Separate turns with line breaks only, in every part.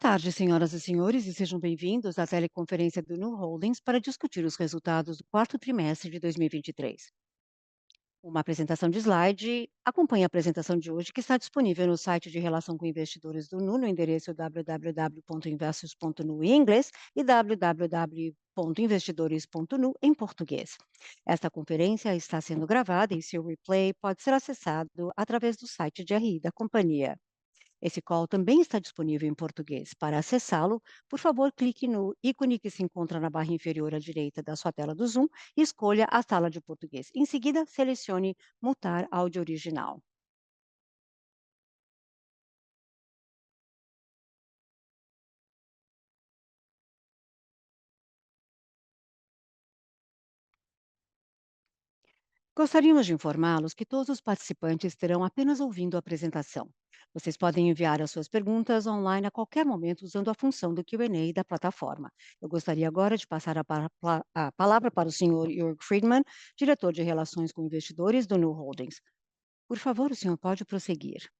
Boa tarde, senhoras e senhores, e sejam bem-vindos à teleconferência do Nu Holdings para discutir os resultados do quarto trimestre de 2023. Uma apresentação de slide acompanha a apresentação de hoje, que está disponível no site de relação com investidores do Nu, no endereço www.investors.nu em inglês e www.investidores.nu em português. Esta conferência está sendo gravada e seu replay pode ser acessado através do site de RI da companhia. Esse call também está disponível em português. Para acessá-lo, por favor, clique no ícone que se encontra na barra inferior à direita da sua tela do Zoom e escolha a sala de português. Em seguida, selecione Mutar áudio original. Gostaríamos de informá-los que todos os participantes terão apenas ouvindo a apresentação. Vocês podem enviar as suas perguntas online a qualquer momento usando a função do Q&A da plataforma. Eu gostaria agora de passar a palavra para o senhor Jörg Friedman, diretor de Relações com Investidores do Nu Holdings. Por favor, o senhor pode prosseguir.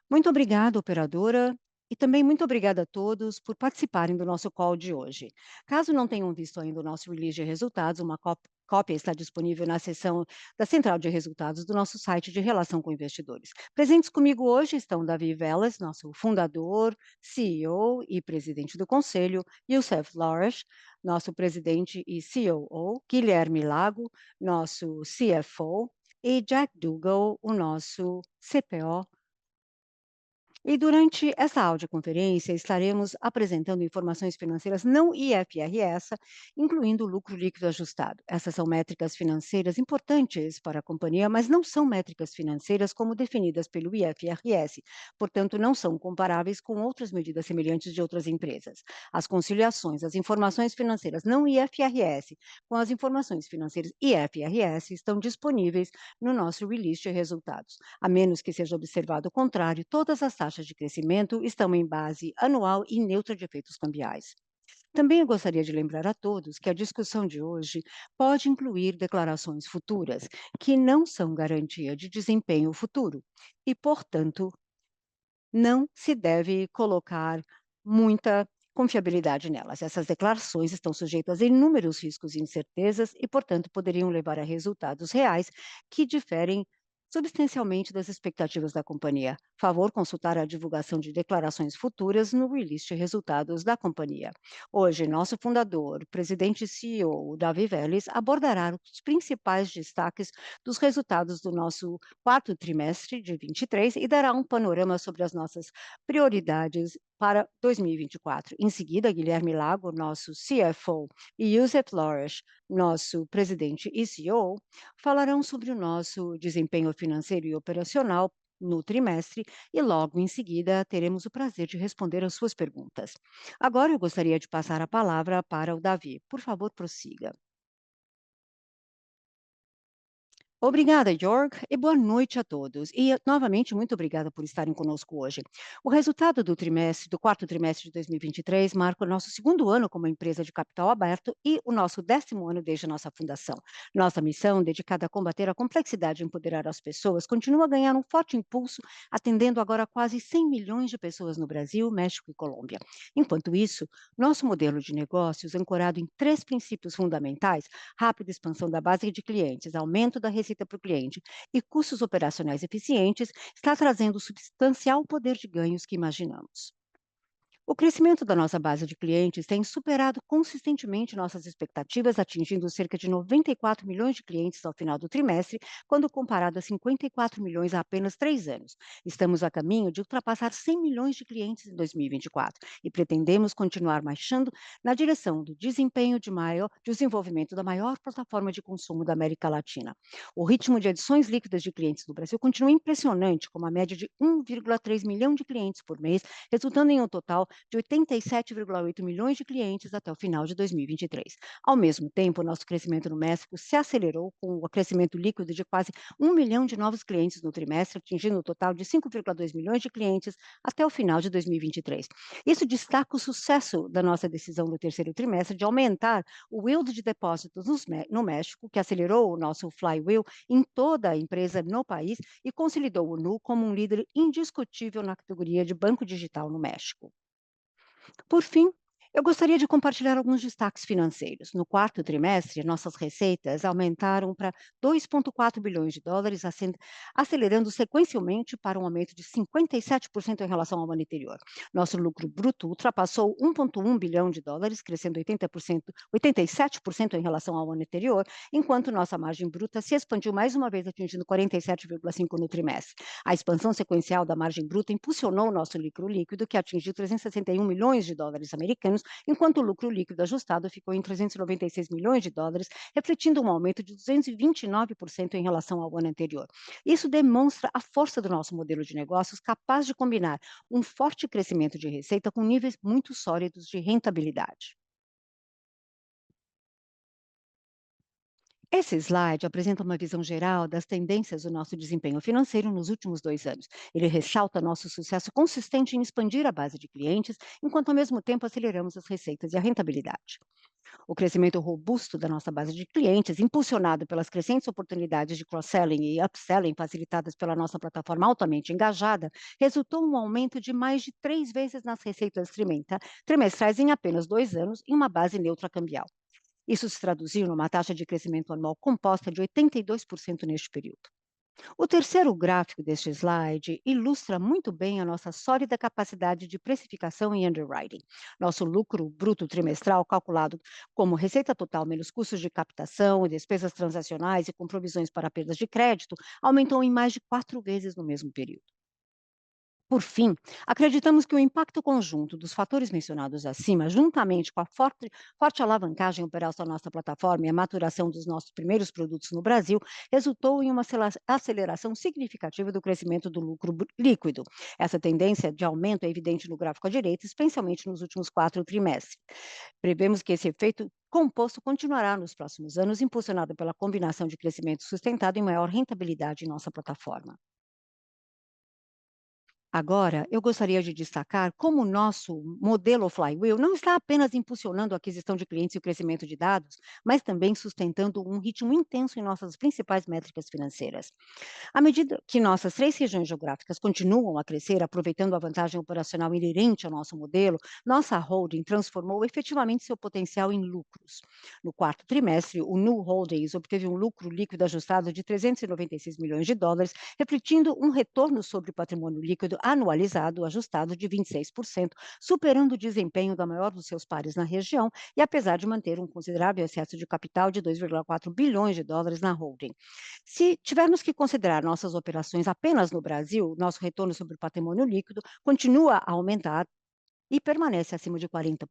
Muito obrigada, operadora, e também muito obrigada a todos por participarem do nosso call de hoje. Caso não tenham visto ainda o nosso release de resultados, uma cópia está disponível na seção da central de resultados do nosso site de relação com investidores. Presentes comigo hoje estão Davi Vélez, nosso fundador, CEO e presidente do conselho, Youssef Lahrech, nosso presidente e COO, Guilherme Lago, nosso CFO, e Jack Dougall, o nosso CPO. E durante essa audioconferência, estaremos apresentando informações financeiras não IFRS, incluindo o lucro líquido ajustado. Essas são métricas financeiras importantes para a companhia, mas não são métricas financeiras como definidas pelo IFRS, portanto, não são comparáveis com outras medidas semelhantes de outras empresas. As conciliações, as informações financeiras não IFRS com as informações financeiras IFRS estão disponíveis no nosso release de resultados. A menos que seja observado o contrário, todas as taxas de crescimento estão em base anual e neutra de efeitos cambiais. Também eu gostaria de lembrar a todos que a discussão de hoje pode incluir declarações futuras, que não são garantia de desempenho futuro e, portanto, não se deve colocar muita confiabilidade nelas. Essas declarações estão sujeitas a inúmeros riscos e incertezas e, portanto, poderiam levar a resultados reais que diferem substancialmente das expectativas da companhia. Favor consultar a divulgação de declarações futuras no release de resultados da companhia. Hoje, nosso fundador, presidente e CEO, Davi Vélez, abordará os principais destaques dos resultados do nosso quarto trimestre de 23 e dará um panorama sobre as nossas prioridades para 2024. Em seguida, Guilherme Lago, nosso CFO, e Youssef Lahrech, nosso presidente e CEO, falarão sobre o nosso desempenho financeiro e operacional no trimestre e logo em seguida teremos o prazer de responder às suas perguntas. Agora eu gostaria de passar a palavra para o Davi. Por favor, prossiga. Obrigada, Jörg, e boa noite a todos. E, novamente, muito obrigada por estarem conosco hoje. O resultado do quarto trimestre de 2023 marca o nosso segundo ano como empresa de capital aberto e o nosso 10º ano desde a nossa fundação. Nossa missão, dedicada a combater a complexidade e empoderar as pessoas, continua a ganhar um forte impulso, atendendo agora quase 100 milhões de pessoas no Brasil, México e Colômbia. Enquanto isso, nosso modelo de negócios, ancorado em três princípios fundamentais: rápida expansão da base de clientes, aumento da receita para o cliente e custos operacionais eficientes, está trazendo substancial poder de ganhos que imaginamos. O crescimento da nossa base de clientes tem superado consistentemente nossas expectativas, atingindo cerca de 94 milhões de clientes ao final do trimestre, quando comparado a 54 milhões há apenas 3 anos. Estamos a caminho de ultrapassar 100 milhões de clientes em 2024 e pretendemos continuar marchando na direção do desempenho de maior desenvolvimento da maior plataforma de consumo da América Latina. O ritmo de adições líquidas de clientes no Brasil continua impressionante, com uma média de 1,3 milhão de clientes por mês, resultando em um total de 87,8 milhões de clientes até o final de 2023. Ao mesmo tempo, o nosso crescimento no México se acelerou com o crescimento líquido de quase 1 milhão de novos clientes no trimestre, atingindo um total de 5,2 milhões de clientes até o final de 2023. Isso destaca o sucesso da nossa decisão no terceiro trimestre de aumentar o yield de depósitos no México, que acelerou o nosso flywheel em toda a empresa no país e consolidou o Nu como um líder indiscutível na categoria de banco digital no México. Por fim, eu gostaria de compartilhar alguns destaques financeiros. No quarto trimestre, nossas receitas aumentaram para 2,4 bilhões de dólares, acelerando sequencialmente para um aumento de 57% em relação ao ano anterior. Nosso lucro bruto ultrapassou 1,1 bilhão de dólares, crescendo 80%, 87% em relação ao ano anterior, enquanto nossa margem bruta se expandiu mais uma vez, atingindo 47,5% no trimestre. A expansão sequencial da margem bruta impulsionou o nosso lucro líquido, que atingiu 361 milhões de dólares americanos, enquanto o lucro líquido ajustado ficou em 396 milhões de dólares, refletindo um aumento de 229% em relação ao ano anterior. Isso demonstra a força do nosso modelo de negócios, capaz de combinar um forte crescimento de receita com níveis muito sólidos de rentabilidade. Esse slide apresenta uma visão geral das tendências do nosso desempenho financeiro nos últimos 2 anos. Ele ressalta nosso sucesso consistente em expandir a base de clientes, enquanto ao mesmo tempo aceleramos as receitas e a rentabilidade. O crescimento robusto da nossa base de clientes, impulsionado pelas crescentes oportunidades de cross-selling e upselling facilitadas pela nossa plataforma altamente engajada, resultou em um aumento de mais de 3 vezes nas receitas trimestrais em apenas 2 anos, em uma base neutra cambial. Isso se traduziu numa taxa de crescimento anual composta de 82% neste período. O terceiro gráfico deste slide ilustra muito bem a nossa sólida capacidade de precificação e underwriting. Nosso lucro bruto trimestral, calculado como receita total menos custos de captação, despesas transacionais e com provisões para perdas de crédito, aumentou em mais de 4 vezes no mesmo período. Por fim, acreditamos que o impacto conjunto dos fatores mencionados acima, juntamente com a forte alavancagem operacional da nossa plataforma e a maturação dos nossos primeiros produtos no Brasil, resultou em uma aceleração significativa do crescimento do lucro líquido. Essa tendência de aumento é evidente no gráfico à direita, especialmente nos últimos 4 trimestres. Prevemos que esse efeito composto continuará nos próximos anos, impulsionado pela combinação de crescimento sustentado e maior rentabilidade em nossa plataforma. Agora, eu gostaria de destacar como o nosso modelo Flywheel não está apenas impulsionando a aquisição de clientes e o crescimento de dados, mas também sustentando um ritmo intenso em nossas principais métricas financeiras. À medida que nossas 3 regiões geográficas continuam a crescer, aproveitando a vantagem operacional inerente ao nosso modelo, nossa holding transformou efetivamente seu potencial em lucros. No quarto trimestre, o Nu Holdings obteve um lucro líquido ajustado de 396 milhões de dólares, refletindo um retorno sobre o patrimônio líquido anualizado ajustado de 26%, superando o desempenho da maior dos seus pares na região e apesar de manter um considerável excesso de capital de 2,4 bilhões de dólares na holding. Se tivermos que considerar nossas operações apenas no Brasil, nosso retorno sobre o patrimônio líquido continua a aumentar e permanece acima de 40%.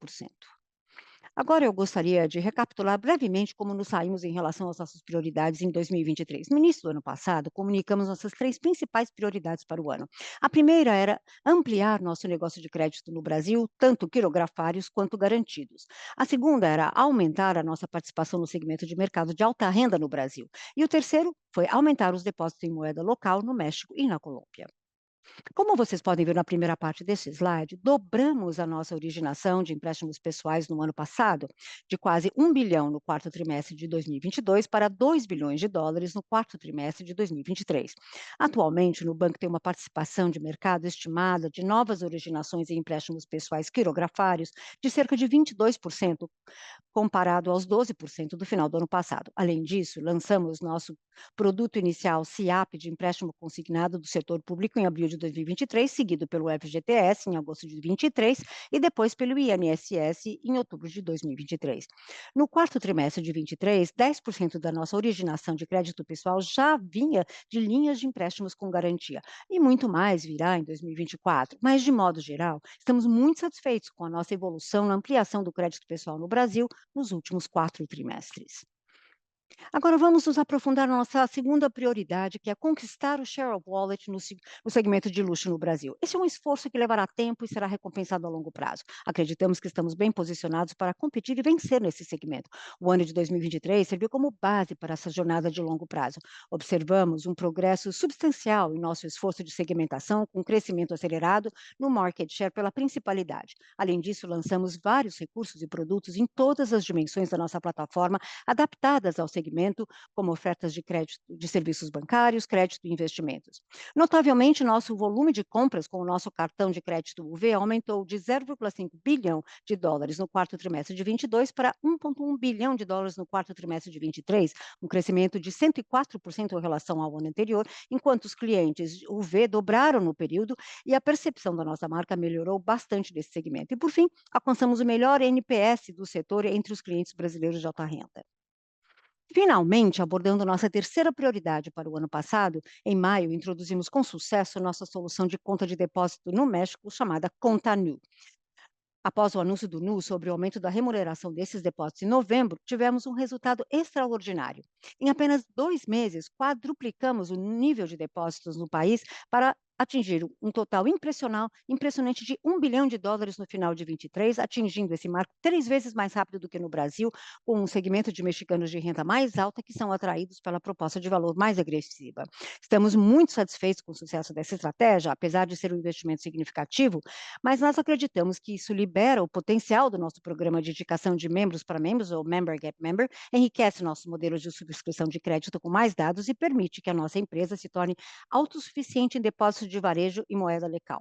Agora eu gostaria de recapitular brevemente como nos saímos em relação às nossas prioridades em 2023. No início do ano passado, comunicamos nossas 3 principais prioridades para o ano. A primeira era ampliar nosso negócio de crédito no Brasil, tanto quirografários quanto garantidos. A segunda era aumentar a nossa participação no segmento de mercado de alta renda no Brasil. E o terceiro foi aumentar os depósitos em moeda local no México e na Colômbia. Como vocês podem ver na primeira parte desse slide, dobramos a nossa originação de empréstimos pessoais no ano passado, de quase 1 bilhão no quarto trimestre de 2022 para 2 bilhões de dólares no quarto trimestre de 2023. Atualmente, o banco tem uma participação de mercado estimada de novas originações em empréstimos pessoais quirografários de cerca de 22%, comparado aos 12% do final do ano passado. Além disso, lançamos nosso produto inicial SIAP de empréstimo consignado do setor público em abril de 2023, seguido pelo FGTS em agosto de 2023 e depois pelo INSS em outubro de 2023. No quarto trimestre de 2023, 10% da nossa originação de crédito pessoal já vinha de linhas de empréstimos com garantia e muito mais virá em 2024. Mas, de modo geral, estamos muito satisfeitos com a nossa evolução na ampliação do crédito pessoal no Brasil nos últimos 4 trimestres. Agora vamos nos aprofundar na nossa segunda prioridade, que é conquistar o share of wallet no segmento de luxo no Brasil. Esse é um esforço que levará tempo e será recompensado a longo prazo. Acreditamos que estamos bem posicionados para competir e vencer nesse segmento. O ano de 2023 serviu como base para essa jornada de longo prazo. Observamos um progresso substancial em nosso esforço de segmentação, com crescimento acelerado no market share pela principalidade. Além disso, lançamos vários recursos e produtos em todas as dimensões da nossa plataforma adaptadas ao segmento, como ofertas de crédito de serviços bancários, crédito e investimentos. Notavelmente, nosso volume de compras com o nosso cartão de crédito UV aumentou de 0,5 bilhão de dólares no quarto trimestre de 22 para 1,1 bilhão de dólares no quarto trimestre de 23, um crescimento de 104% em relação ao ano anterior, enquanto os clientes UV dobraram no período e a percepção da nossa marca melhorou bastante nesse segmento. E, por fim, alcançamos o melhor NPS do setor entre os clientes brasileiros de alta renda. Finalmente, abordando nossa terceira prioridade para o ano passado, em maio, introduzimos com sucesso nossa solução de conta de depósito no México, chamada Conta Nu. Após o anúncio do Nu sobre o aumento da remuneração desses depósitos em novembro, tivemos um resultado extraordinário. Em apenas 2 meses, quadruplicamos o nível de depósitos no país para atingir um total impressionante de 1 bilhão de dólares no final de 23, atingindo esse marco 3 vezes mais rápido do que no Brasil, com um segmento de mexicanos de renda mais alta que são atraídos pela proposta de valor mais agressiva. Estamos muito satisfeitos com o sucesso dessa estratégia, apesar de ser um investimento significativo, mas nós acreditamos que isso libera o potencial do nosso programa de indicação de membros para membros, ou Member Get Member, enriquece nossos modelos de subscrição de crédito com mais dados e permite que a nossa empresa se torne autossuficiente em depósitos de varejo e moeda local.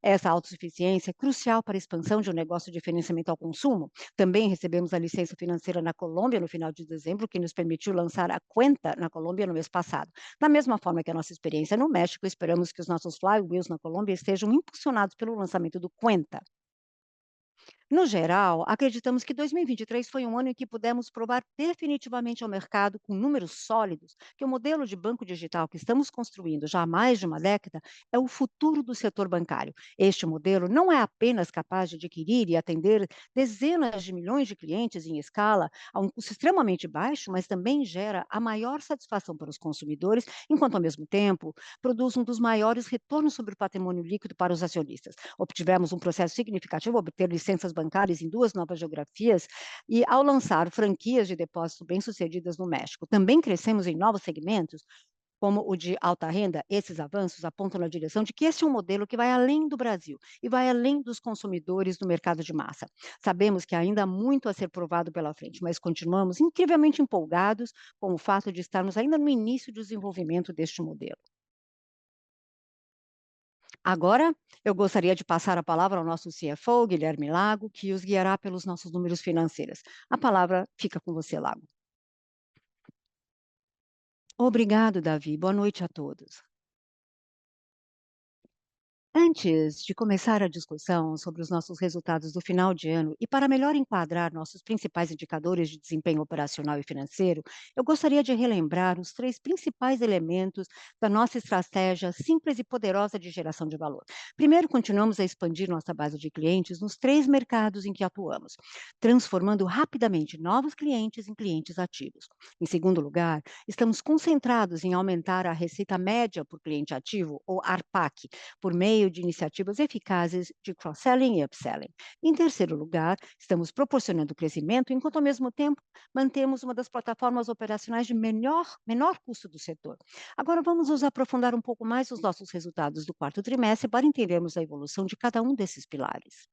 Essa autossuficiência é crucial para a expansão de um negócio de financiamento ao consumo. Também recebemos a licença financeira na Colômbia no final de dezembro, que nos permitiu lançar a Cuenta na Colômbia no mês passado. Da mesma forma que a nossa experiência no México, esperamos que os nossos flywheels na Colômbia estejam impulsionados pelo lançamento do Cuenta. No geral, acreditamos que 2023 foi um ano em que pudemos provar definitivamente ao mercado, com números sólidos, que o modelo de banco digital que estamos construindo já há mais de uma década é o futuro do setor bancário. Este modelo não é apenas capaz de adquirir e atender dezenas de milhões de clientes em escala a um custo extremamente baixo, mas também gera a maior satisfação para os consumidores, enquanto, ao mesmo tempo, produz um dos maiores retornos sobre o patrimônio líquido para os acionistas. Obtivemos um processo significativo, obter licenças bancárias em 2 novas geografias e ao lançar franquias de depósito bem-sucedidas no México. Também crescemos em novos segmentos, como o de alta renda. Esses avanços apontam na direção de que esse é um modelo que vai além do Brasil e vai além dos consumidores do mercado de massa. Sabemos que ainda há muito a ser provado pela frente, mas continuamos incrivelmente empolgados com o fato de estarmos ainda no início do desenvolvimento deste modelo. Agora, eu gostaria de passar a palavra ao nosso CFO, Guilherme Lago, que os guiará pelos nossos números financeiros. A palavra fica com você, Lago. Obrigado, Davi. Boa noite a todos. Antes de começar a discussão sobre os nossos resultados do final de ano e para melhor enquadrar nossos principais indicadores de desempenho operacional e financeiro, eu gostaria de relembrar os 3 principais elementos da nossa estratégia simples e poderosa de geração de valor. Primeiro, continuamos a expandir nossa base de clientes nos 3 mercados em que atuamos, transformando rapidamente novos clientes em clientes ativos. Em segundo lugar, estamos concentrados em aumentar a receita média por cliente ativo, ou ARPAC, por meio de iniciativas eficazes de cross-selling e upselling. Em terceiro lugar, estamos proporcionando crescimento, enquanto ao mesmo tempo mantemos uma das plataformas operacionais de menor custo do setor. Agora vamos nos aprofundar um pouco mais nos nossos resultados do quarto trimestre para entendermos a evolução de cada um desses pilares.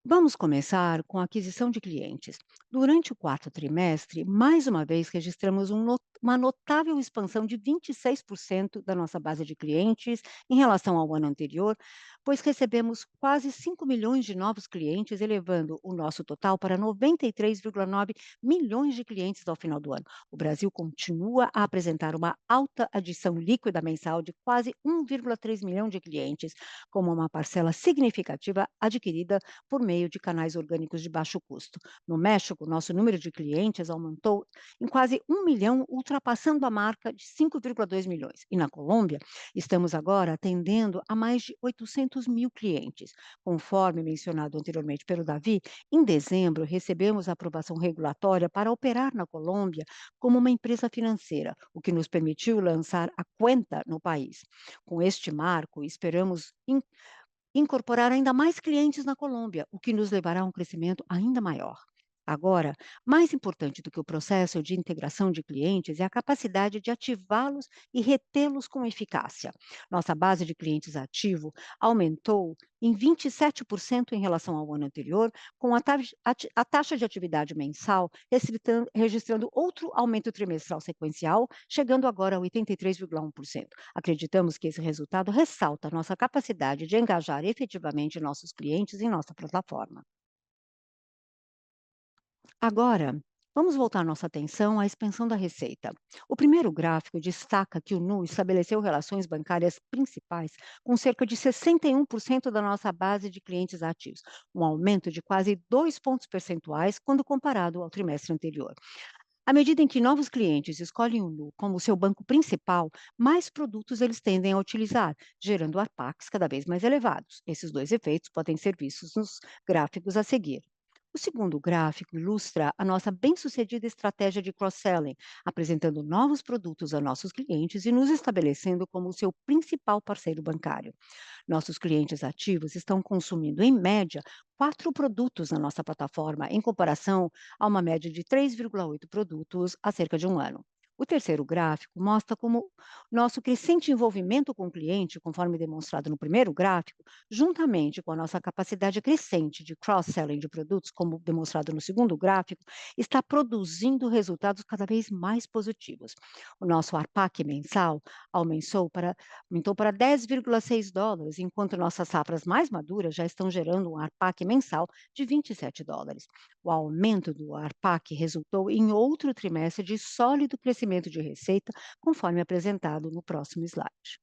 Vamos começar com a aquisição de clientes. Durante o quarto trimestre, mais uma vez registramos uma notável expansão de 26% da nossa base de clientes em relação ao ano anterior, pois recebemos quase 5 milhões de novos clientes, elevando o nosso total para 93,9 milhões de clientes ao final do ano. O Brasil continua a apresentar uma alta adição líquida mensal de quase 1,3 milhão de clientes, como uma parcela significativa adquirida por meio de canais orgânicos de baixo custo. No México, nosso número de clientes aumentou em quase 1 milhão, ultrapassando a marca de 5,2 milhões. E na Colômbia, estamos agora atendendo a mais de 800 mil clientes. Conforme mencionado anteriormente pelo Davi, em dezembro recebemos a aprovação regulatória para operar na Colômbia como uma empresa financeira, o que nos permitiu lançar a Cuenta no país. Com este marco, esperamos incorporar ainda mais clientes na Colômbia, o que nos levará a um crescimento ainda maior. Agora, mais importante do que o processo de integração de clientes é a capacidade de ativá-los e retê-los com eficácia. Nossa base de clientes ativo aumentou em 27% em relação ao ano anterior, com a taxa de atividade mensal registrando outro aumento trimestral sequencial, chegando agora a 83,1%. Acreditamos que esse resultado ressalta nossa capacidade de engajar efetivamente nossos clientes em nossa plataforma. Agora, vamos voltar nossa atenção à expansão da receita. O primeiro gráfico destaca que o Nu estabeleceu relações bancárias principais com cerca de 61% da nossa base de clientes ativos, um aumento de quase 2 pontos percentuais quando comparado ao trimestre anterior. À medida em que novos clientes escolhem o Nu como seu banco principal, mais produtos eles tendem a utilizar, gerando ARPACs cada vez mais elevados. Esses dois efeitos podem ser vistos nos gráficos a seguir. O segundo gráfico ilustra a nossa bem-sucedida estratégia de cross-selling, apresentando novos produtos a nossos clientes e nos estabelecendo como seu principal parceiro bancário. Nossos clientes ativos estão consumindo, em média, 4 produtos na nossa plataforma, em comparação a uma média de 3,8 produtos há cerca de um ano. O terceiro gráfico mostra como nosso crescente envolvimento com o cliente, conforme demonstrado no primeiro gráfico, juntamente com a nossa capacidade crescente de cross-selling de produtos, como demonstrado no segundo gráfico, está produzindo resultados cada vez mais positivos. O nosso ARPAC mensal aumentou para $10,6, enquanto nossas safras mais maduras já estão gerando um ARPAC mensal de $27. O aumento do ARPAC resultou em outro trimestre de sólido crescimento de receita, conforme apresentado no próximo slide.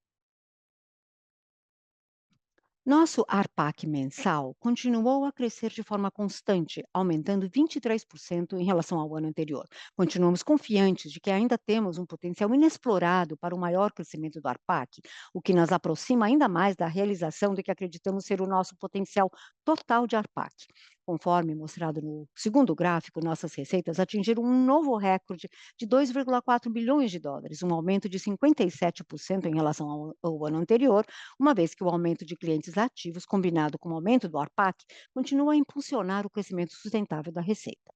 Nosso ARPAC mensal continuou a crescer de forma constante, aumentando 23% em relação ao ano anterior. Continuamos confiantes de que ainda temos um potencial inexplorado para o maior crescimento do ARPAC, o que nos aproxima ainda mais da realização do que acreditamos ser o nosso potencial total de ARPAC. Conforme mostrado no segundo gráfico, nossas receitas atingiram um novo recorde de $2,4 bilhões, um aumento de 57% em relação ao ano anterior, uma vez que o aumento de clientes ativos, combinado com o aumento do ARPAC, continua a impulsionar o crescimento sustentável da receita.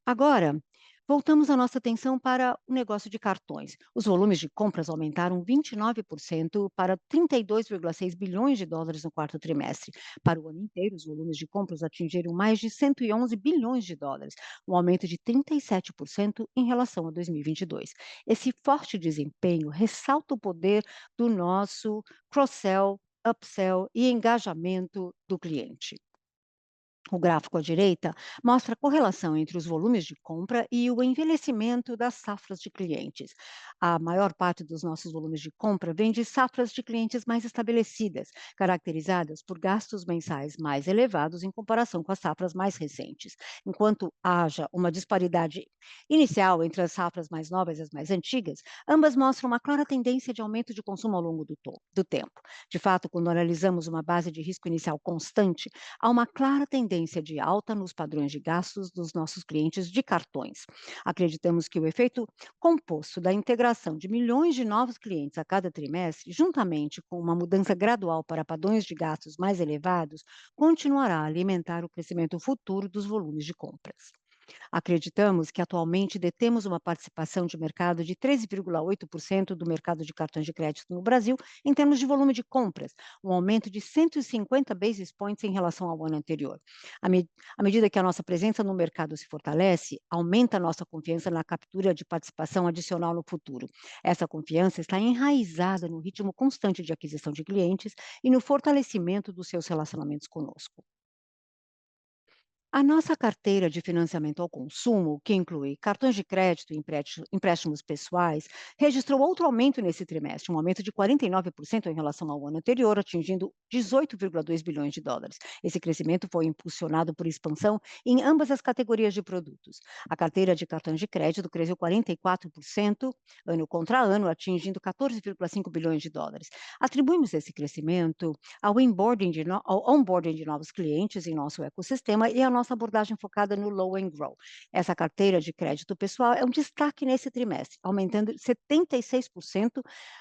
Agora, voltamos a nossa atenção para o negócio de cartões. Os volumes de compras aumentaram 29% para $32,6 bilhões no quarto trimestre. Para o ano inteiro, os volumes de compras atingiram mais de $111 bilhões, um aumento de 37% em relação a 2022. Esse forte desempenho ressalta o poder do nosso cross-sell, upsell e engajamento do cliente. O gráfico à direita mostra a correlação entre os volumes de compra e o envelhecimento das safras de clientes. A maior parte dos nossos volumes de compra vem de safras de clientes mais estabelecidas, caracterizadas por gastos mensais mais elevados em comparação com as safras mais recentes. Enquanto haja uma disparidade inicial entre as safras mais novas e as mais antigas, ambas mostram uma clara tendência de aumento de consumo ao longo do tempo. De fato, quando analisamos uma base de risco inicial constante, há uma clara tendência de alta nos padrões de gastos dos nossos clientes de cartões. Acreditamos que o efeito composto da integração de milhões de novos clientes a cada trimestre, juntamente com uma mudança gradual para padrões de gastos mais elevados, continuará a alimentar o crescimento futuro dos volumes de compras. Acreditamos que atualmente detemos uma participação de mercado de 13,8% do mercado de cartões de crédito no Brasil, em termos de volume de compras, um aumento de 150 basis points em relação ao ano anterior. À medida que a nossa presença no mercado se fortalece, aumenta a nossa confiança na captura de participação adicional no futuro. Essa confiança está enraizada no ritmo constante de aquisição de clientes e no fortalecimento dos seus relacionamentos conosco. A nossa carteira de financiamento ao consumo, que inclui cartões de crédito e empréstimos pessoais, registrou outro aumento nesse trimestre, um aumento de 49% em relação ao ano anterior, atingindo 18,2 bilhões de dólares. Esse crescimento foi impulsionado por expansão em ambas as categorias de produtos. A carteira de cartões de crédito cresceu 44% ano contra ano, atingindo 14,5 bilhões de dólares. Atribuímos esse crescimento ao onboarding de novos clientes em nosso ecossistema e a nossa abordagem focada no Low and Grow. Essa carteira de crédito pessoal é um destaque nesse trimestre, aumentando 76%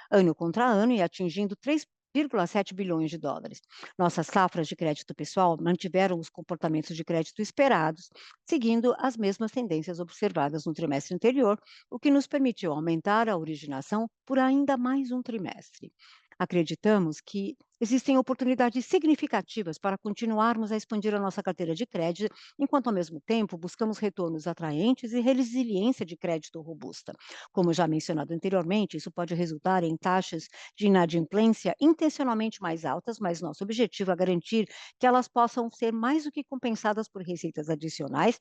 ano contra ano e atingindo 3,7 bilhões de dólares. Nossas safras de crédito pessoal mantiveram os comportamentos de crédito esperados, seguindo as mesmas tendências observadas no trimestre anterior, o que nos permitiu aumentar a originação por ainda mais um trimestre. Acreditamos que existem oportunidades significativas para continuarmos a expandir a nossa carteira de crédito, enquanto ao mesmo tempo buscamos retornos atraentes e resiliência de crédito robusta. Como já mencionado anteriormente, isso pode resultar em taxas de inadimplência intencionalmente mais altas, mas nosso objetivo é garantir que elas possam ser mais do que compensadas por receitas adicionais,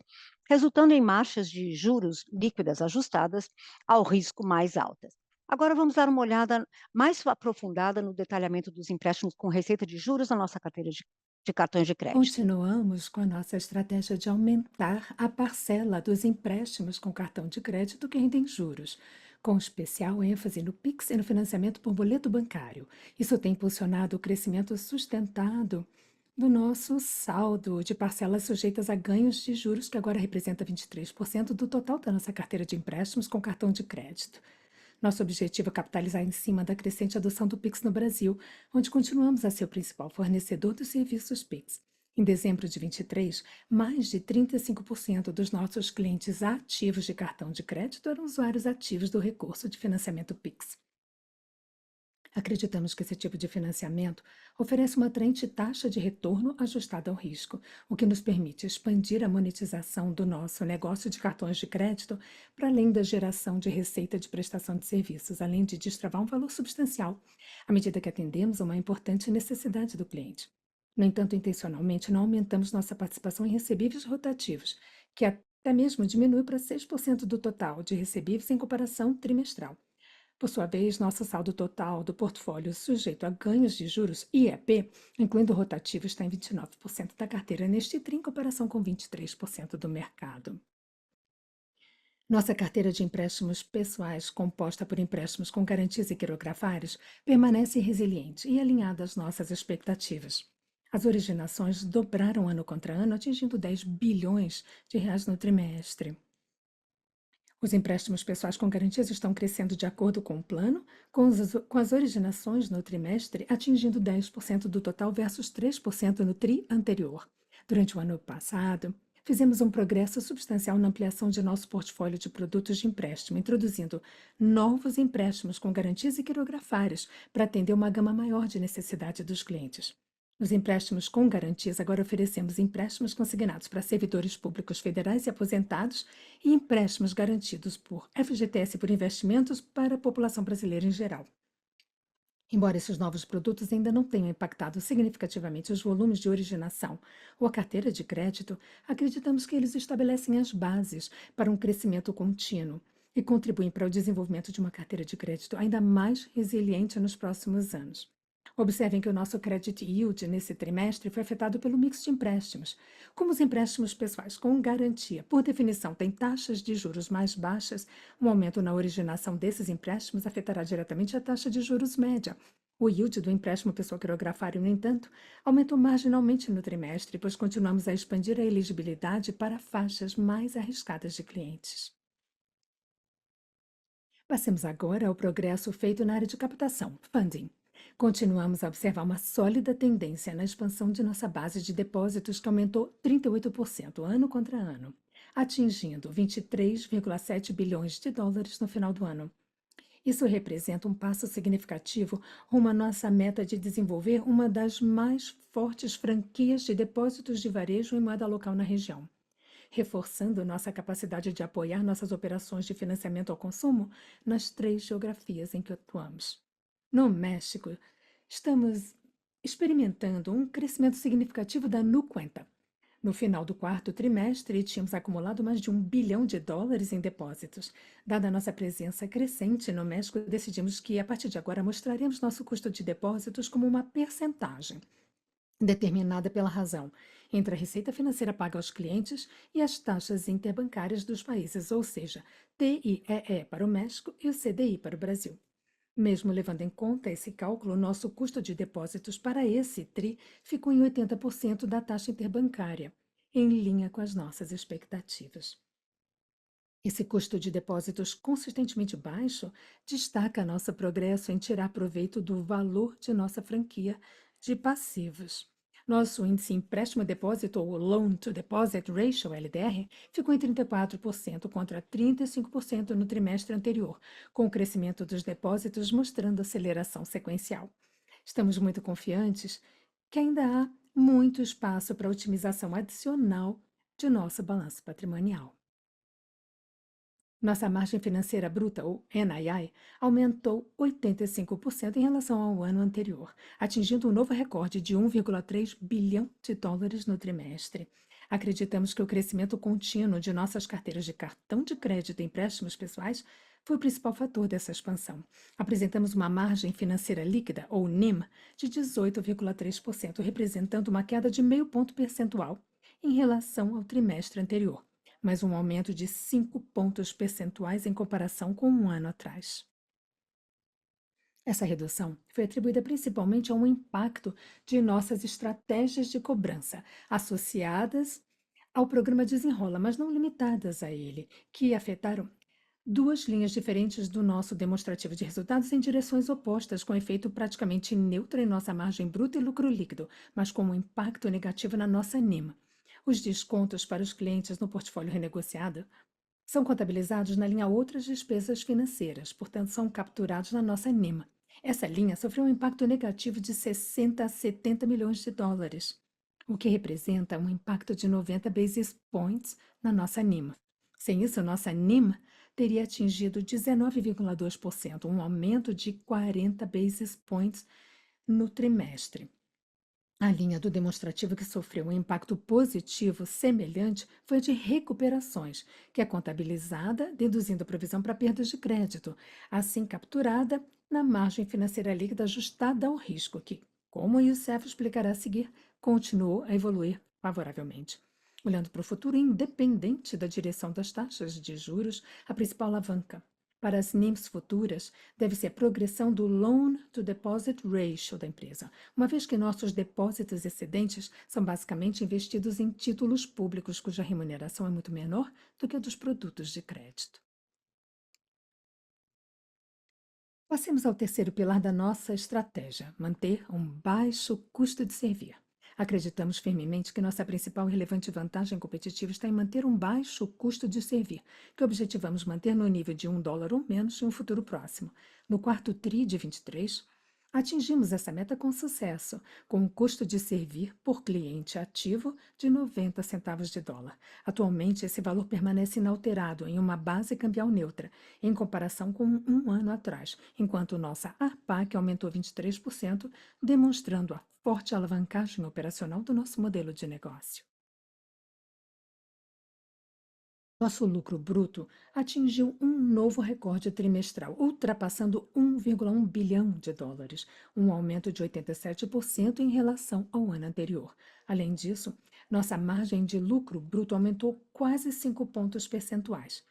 resultando em marchas de juros líquidas ajustadas ao risco mais altas. Agora vamos dar uma olhada mais aprofundada no detalhamento dos empréstimos com receita de juros na nossa carteira de cartões de crédito.
Continuamos com a nossa estratégia de aumentar a parcela dos empréstimos com cartão de crédito que rendem juros, com especial ênfase no Pix e no financiamento por boleto bancário. Isso tem impulsionado o crescimento sustentado do nosso saldo de parcelas sujeitas a ganhos de juros, que agora representa 23% do total da nossa carteira de empréstimos com cartão de crédito. Nosso objetivo é capitalizar em cima da crescente adoção do Pix no Brasil, onde continuamos a ser o principal fornecedor dos serviços Pix. Em dezembro de 23, mais de 35% dos nossos clientes ativos de cartão de crédito eram usuários ativos do recurso de financiamento Pix. Acreditamos que esse tipo de financiamento oferece uma atraente taxa de retorno ajustada ao risco, o que nos permite expandir a monetização do nosso negócio de cartões de crédito para além da geração de receita de prestação de serviços, além de destravar um valor substancial, à medida que atendemos a uma importante necessidade do cliente. No entanto, intencionalmente não aumentamos nossa participação em recebíveis rotativos, que até mesmo diminui para 6% do total de recebíveis em comparação trimestral. Por sua vez, nosso saldo total do portfólio sujeito a ganhos de juros, IEP, incluindo rotativo, está em 29% da carteira neste TRI, em comparação com 23% do mercado. Nossa carteira de empréstimos pessoais, composta por empréstimos com garantias e quirografários, permanece resiliente e alinhada às nossas expectativas. As originações dobraram ano contra ano, atingindo 10 bilhões de reais no trimestre. Os empréstimos pessoais com garantias estão crescendo de acordo com o plano, com as originações no trimestre atingindo 10% do total versus 3% no TRI anterior. Durante o ano passado, fizemos um progresso substancial na ampliação de nosso portfólio de produtos de empréstimo, introduzindo novos empréstimos com garantias e quirografários para atender uma gama maior de necessidade dos clientes. Nos empréstimos com garantias, agora oferecemos empréstimos consignados para servidores públicos federais e aposentados e empréstimos garantidos por FGTS por investimentos para a população brasileira em geral. Embora esses novos produtos ainda não tenham impactado significativamente os volumes de originação ou a carteira de crédito, acreditamos que eles estabelecem as bases para um crescimento contínuo e contribuem para o desenvolvimento de uma carteira de crédito ainda mais resiliente nos próximos anos. Observem que o nosso credit yield nesse trimestre foi afetado pelo mix de empréstimos. Como os empréstimos pessoais com garantia, por definição, têm taxas de juros mais baixas, um aumento na originação desses empréstimos afetará diretamente a taxa de juros média. O yield do empréstimo pessoal quirografário, no entanto, aumentou marginalmente no trimestre, pois continuamos a expandir a elegibilidade para faixas mais arriscadas de clientes. Passemos agora ao progresso feito na área de captação, funding. Continuamos a observar uma sólida tendência na expansão de nossa base de depósitos, que aumentou 38% ano contra ano, atingindo 23,7 bilhões de dólares no final do ano. Isso representa um passo significativo rumo à nossa meta de desenvolver uma das mais fortes franquias de depósitos de varejo em moeda local na região, reforçando nossa capacidade de apoiar nossas operações de financiamento ao consumo nas 3 geografias em que atuamos. No México, estamos experimentando um crescimento significativo da NuCuenta, No final do quarto trimestre, tínhamos acumulado mais de US$ 1 bilhão em depósitos. Dada a nossa presença crescente no México, decidimos que, a partir de agora, mostraremos nosso custo de depósitos como uma percentagem, determinada pela razão entre a receita financeira paga aos clientes e as taxas interbancárias dos países, ou seja, TIEE para o México e o CDI para o Brasil. Mesmo levando em conta esse cálculo, nosso custo de depósitos para esse TRI ficou em 80% da taxa interbancária, em linha com as nossas expectativas. Esse custo de depósitos consistentemente baixo destaca nosso progresso em tirar proveito do valor de nossa franquia de passivos. Nosso índice empréstimo-depósito, ou Loan to Deposit Ratio, LDR, ficou em 34% contra 35% no trimestre anterior, com o crescimento dos depósitos mostrando aceleração sequencial. Estamos muito confiantes que ainda há muito espaço para otimização adicional de nosso balanço patrimonial. Nossa margem financeira bruta, ou NII, aumentou 85% em relação ao ano anterior, atingindo um novo recorde de US$ 1,3 bilhão no trimestre. Acreditamos que o crescimento contínuo de nossas carteiras de cartão de crédito e empréstimos pessoais foi o principal fator dessa expansão. Apresentamos uma margem financeira líquida, ou NIM, de 18,3%, representando uma queda de meio ponto percentual em relação ao trimestre anterior, mas um aumento de 5 pontos percentuais em comparação com um ano atrás. Essa redução foi atribuída principalmente a um impacto de nossas estratégias de cobrança, associadas ao programa Desenrola, mas não limitadas a ele, que afetaram duas linhas diferentes do nosso demonstrativo de resultados em direções opostas, com efeito praticamente neutro em nossa margem bruta e lucro líquido, mas com um impacto negativo na nossa NIM. Os descontos para os clientes no portfólio renegociado são contabilizados na linha Outras Despesas Financeiras, portanto, são capturados na nossa NIM. Essa linha sofreu um impacto negativo de 60 a 70 milhões de dólares, o que representa um impacto de 90 basis points na nossa NIM. Sem isso, nossa NIM teria atingido 19,2%, um aumento de 40 basis points no trimestre. A linha do demonstrativo que sofreu um impacto positivo semelhante foi a de recuperações, que é contabilizada deduzindo a provisão para perdas de crédito, assim capturada na margem financeira líquida ajustada ao risco, que, como o Youssef explicará a seguir, continuou a evoluir favoravelmente. Olhando para o futuro, independente da direção das taxas de juros, a principal alavanca para as NIMs futuras deve ser a progressão do Loan to Deposit Ratio da empresa, uma vez que nossos depósitos excedentes são basicamente investidos em títulos públicos, cuja remuneração é muito menor do que a dos produtos de crédito. Passemos ao terceiro pilar da nossa estratégia: manter um baixo custo de servir. Acreditamos firmemente que nossa principal e relevante vantagem competitiva está em manter um baixo custo de servir, que objetivamos manter no nível de US$ 1 ou menos em um futuro próximo. No quarto TRI de 23, atingimos essa meta com sucesso, com um custo de servir por cliente ativo de 90 centavos de dólar. Atualmente, esse valor permanece inalterado em uma base cambial neutra, em comparação com um ano atrás, enquanto nossa ARPAC aumentou 23%, demonstrando a forte alavancagem operacional do nosso modelo de negócio. Nosso lucro bruto atingiu um novo recorde trimestral, ultrapassando US$ 1,1 bilhão, um aumento de 87% em relação ao ano anterior. Além disso, nossa margem de lucro bruto aumentou quase 5 pontos percentuais,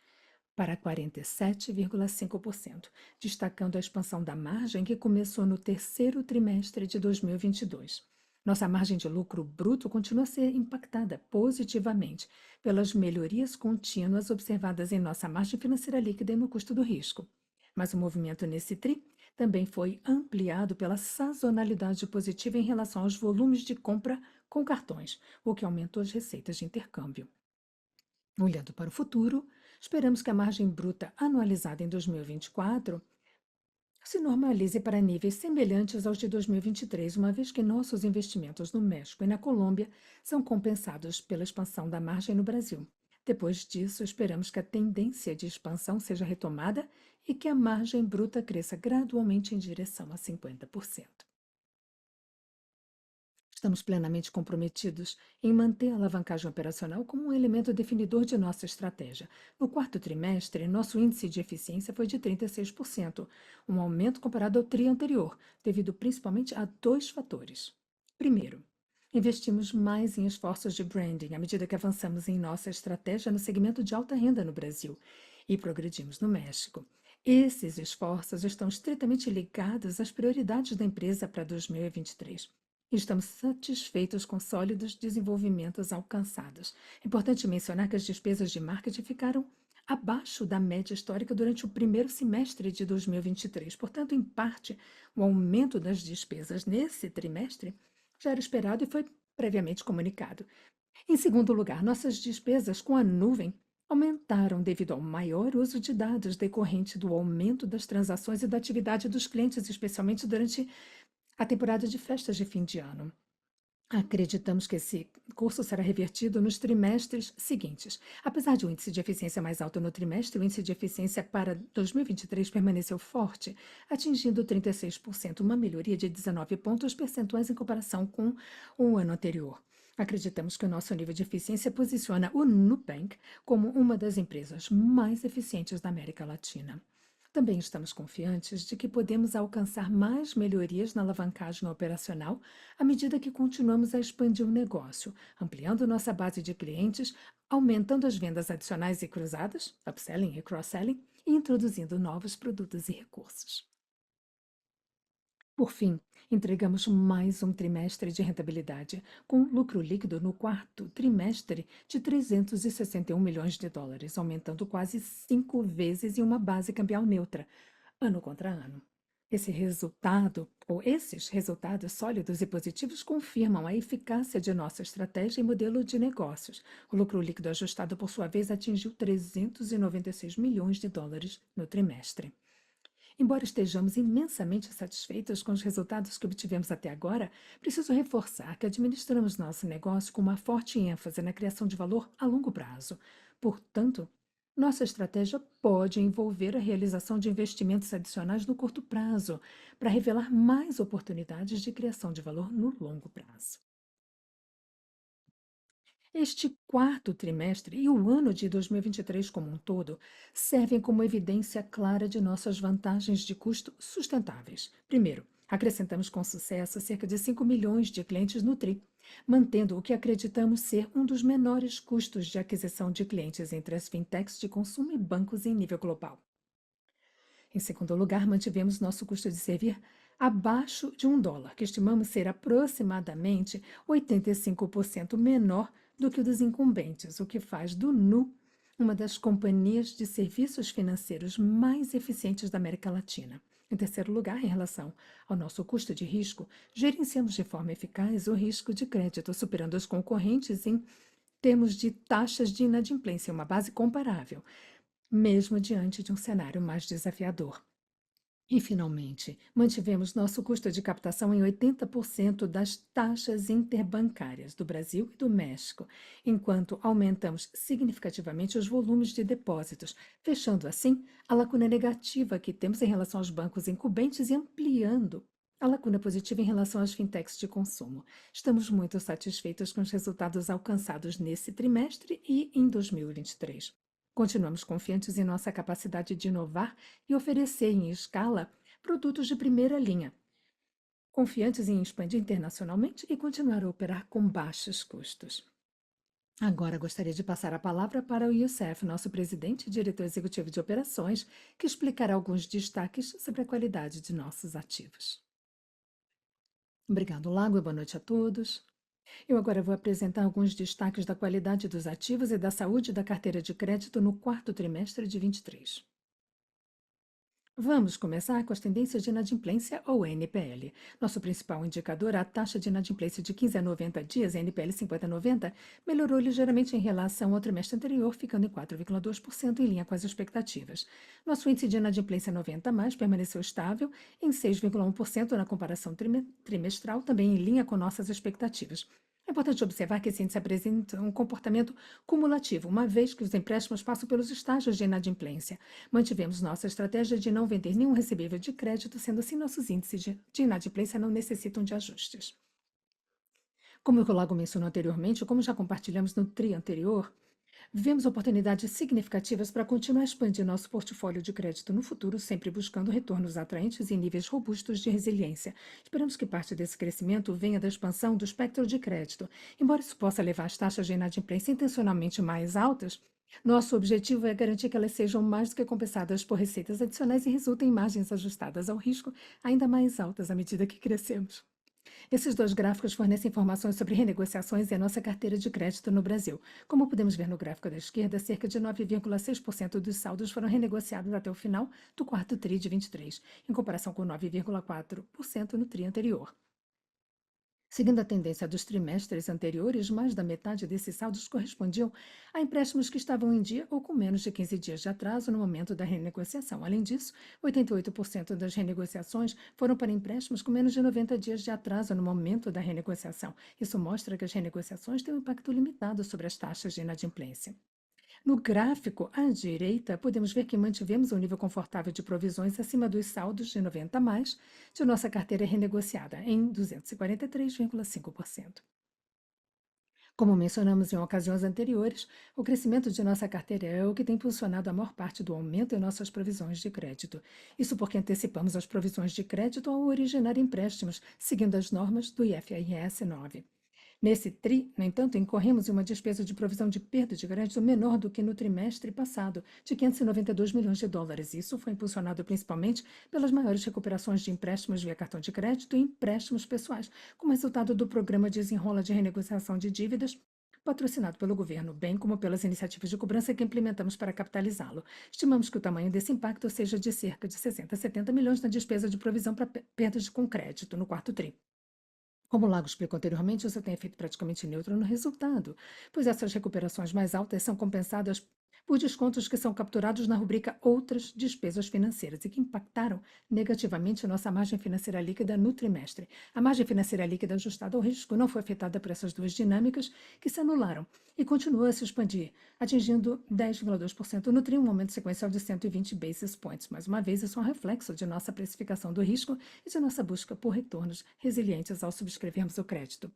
para 47,5%, destacando a expansão da margem que começou no terceiro trimestre de 2022. Nossa margem de lucro bruto continua a ser impactada positivamente pelas melhorias contínuas observadas em nossa margem financeira líquida e no custo do risco. Mas o movimento nesse TRI também foi ampliado pela sazonalidade positiva em relação aos volumes de compra com cartões, o que aumentou as receitas de intercâmbio. Olhando para o futuro, esperamos que a margem bruta anualizada em 2024 se normalize para níveis semelhantes aos de 2023, uma vez que nossos investimentos no México e na Colômbia são compensados pela expansão da margem no Brasil. Depois disso, esperamos que a tendência de expansão seja retomada e que a margem bruta cresça gradualmente em direção a 50%. Estamos plenamente comprometidos em manter a alavancagem operacional como um elemento definidor de nossa estratégia. No quarto trimestre, nosso índice de eficiência foi de 36%, um aumento comparado ao tri anterior, devido principalmente a dois fatores. Primeiro, investimos mais em esforços de branding à medida que avançamos em nossa estratégia no segmento de alta renda no Brasil e progredimos no México. Esses esforços estão estritamente ligados às prioridades da empresa para 2023. Estamos satisfeitos com sólidos desenvolvimentos alcançados. É importante mencionar que as despesas de marketing ficaram abaixo da média histórica durante o primeiro semestre de 2023. Portanto, em parte, o aumento das despesas nesse trimestre já era esperado e foi previamente comunicado. Em segundo lugar, nossas despesas com a nuvem aumentaram devido ao maior uso de dados decorrente do aumento das transações e da atividade dos clientes, especialmente durante a temporada de festas de fim de ano. Acreditamos que esse curso será revertido nos trimestres seguintes. Apesar de um índice de eficiência mais alto no trimestre, o índice de eficiência para 2023 permaneceu forte, atingindo 36%, uma melhoria de 19 pontos percentuais em comparação com o ano anterior. Acreditamos que o nosso nível de eficiência posiciona o Nubank como uma das empresas mais eficientes da América Latina. Também estamos confiantes de que podemos alcançar mais melhorias na alavancagem operacional à medida que continuamos a expandir o negócio, ampliando nossa base de clientes, aumentando as vendas adicionais e cruzadas, upselling e cross-selling, e introduzindo novos produtos e recursos. Por fim, entregamos mais um trimestre de rentabilidade, com lucro líquido no quarto trimestre de 361 milhões de dólares, aumentando quase 5 vezes em uma base cambial neutra, ano contra ano. Esses resultados sólidos e positivos confirmam a eficácia de nossa estratégia e modelo de negócios. O lucro líquido ajustado, por sua vez, atingiu 396 milhões de dólares no trimestre. Embora estejamos imensamente satisfeitos com os resultados que obtivemos até agora, preciso reforçar que administramos nosso negócio com uma forte ênfase na criação de valor a longo prazo. Portanto, nossa estratégia pode envolver a realização de investimentos adicionais no curto prazo, para revelar mais oportunidades de criação de valor no longo prazo. Este quarto trimestre e o ano de 2023 como um todo servem como evidência clara de nossas vantagens de custo sustentáveis. Primeiro, acrescentamos com sucesso cerca de 5 milhões de clientes no TRI, mantendo o que acreditamos ser um dos menores custos de aquisição de clientes entre as fintechs de consumo e bancos em nível global. Em segundo lugar, mantivemos nosso custo de servir abaixo de $1, que estimamos ser aproximadamente 85% menor do que o dos incumbentes, o que faz do Nu uma das companhias de serviços financeiros mais eficientes da América Latina. Em terceiro lugar, em relação ao nosso custo de risco, gerenciamos de forma eficaz o risco de crédito, superando os concorrentes em termos de taxas de inadimplência, uma base comparável, mesmo diante de um cenário mais desafiador. E, finalmente, mantivemos nosso custo de captação em 80% das taxas interbancárias do Brasil e do México, enquanto aumentamos significativamente os volumes de depósitos, fechando assim a lacuna negativa que temos em relação aos bancos incumbentes e ampliando a lacuna positiva em relação às fintechs de consumo. Estamos muito satisfeitos com os resultados alcançados nesse trimestre e em 2023. Continuamos confiantes em nossa capacidade de inovar e oferecer em escala produtos de primeira linha, confiantes em expandir internacionalmente e continuar a operar com baixos custos. Agora gostaria de passar a palavra para o Youssef, nosso presidente e diretor executivo de operações, que explicará alguns destaques sobre a qualidade de nossos ativos. Obrigado, Lago, e boa noite a todos. Eu agora vou apresentar alguns destaques da qualidade dos ativos e da saúde da carteira de crédito no quarto trimestre de 23. Vamos começar com as tendências de inadimplência, ou NPL. Nosso principal indicador, a taxa de inadimplência de 15 a 90 dias, NPL 50-90, melhorou ligeiramente em relação ao trimestre anterior, ficando em 4,2% em linha com as expectativas. Nosso índice de inadimplência 90+, permaneceu estável em 6,1% na comparação trimestral, também em linha com nossas expectativas. É importante observar que esse índice apresenta um comportamento cumulativo, uma vez que os empréstimos passam pelos estágios de inadimplência. Mantivemos nossa estratégia de não vender nenhum recebível de crédito, sendo assim nossos índices de inadimplência não necessitam de ajustes. Como o Lago mencionou anteriormente, como já compartilhamos no TRI anterior, vemos oportunidades significativas para continuar a expandir nosso portfólio de crédito no futuro, sempre buscando retornos atraentes e níveis robustos de resiliência. Esperamos que parte desse crescimento venha da expansão do espectro de crédito. Embora isso possa levar as taxas de inadimplência intencionalmente mais altas, nosso objetivo é garantir que elas sejam mais do que compensadas por receitas adicionais e resultem em margens ajustadas ao risco ainda mais altas à medida que crescemos. Esses dois gráficos fornecem informações sobre renegociações e a nossa carteira de crédito no Brasil. Como podemos ver no gráfico da esquerda, cerca de 9,6% dos saldos foram renegociados até o final do quarto TRI de 23, em comparação com 9,4% no TRI anterior. Seguindo a tendência dos trimestres anteriores, mais da metade desses saldos correspondiam a empréstimos que estavam em dia ou com menos de 15 dias de atraso no momento da renegociação. Além disso, 88% das renegociações foram para empréstimos com menos de 90 dias de atraso no momento da renegociação. Isso mostra que as renegociações têm um impacto limitado sobre as taxas de inadimplência. No gráfico à direita, podemos ver que mantivemos um nível confortável de provisões acima dos saldos de 90 mais de nossa carteira renegociada, em 243,5%. Como mencionamos em ocasiões anteriores, o crescimento de nossa carteira é o que tem impulsionado a maior parte do aumento em nossas provisões de crédito. Isso porque antecipamos as provisões de crédito ao originar empréstimos, seguindo as normas do IFRS 9. Nesse TRI, no entanto, incorremos em uma despesa de provisão de perda de crédito menor do que no trimestre passado, de 592 milhões de dólares. Isso foi impulsionado principalmente pelas maiores recuperações de empréstimos via cartão de crédito e empréstimos pessoais, como resultado do programa Desenrola de Renegociação de Dívidas, patrocinado pelo governo, bem como pelas iniciativas de cobrança que implementamos para capitalizá-lo. Estimamos que o tamanho desse impacto seja de cerca de 60 a 70 milhões na despesa de provisão para perdas com crédito no quarto TRI. Como o Lago explicou anteriormente, isso tem efeito praticamente neutro no resultado, pois essas recuperações mais altas são compensadas por descontos que são capturados na rubrica Outras Despesas Financeiras e que impactaram negativamente nossa margem financeira líquida no trimestre. A margem financeira líquida ajustada ao risco não foi afetada por essas duas dinâmicas que se anularam e continua a se expandir, atingindo 10,2% no TRI, um aumento sequencial de 120 basis points. Mais uma vez, isso é um reflexo de nossa precificação do risco e de nossa busca por retornos resilientes ao subscrevermos o crédito.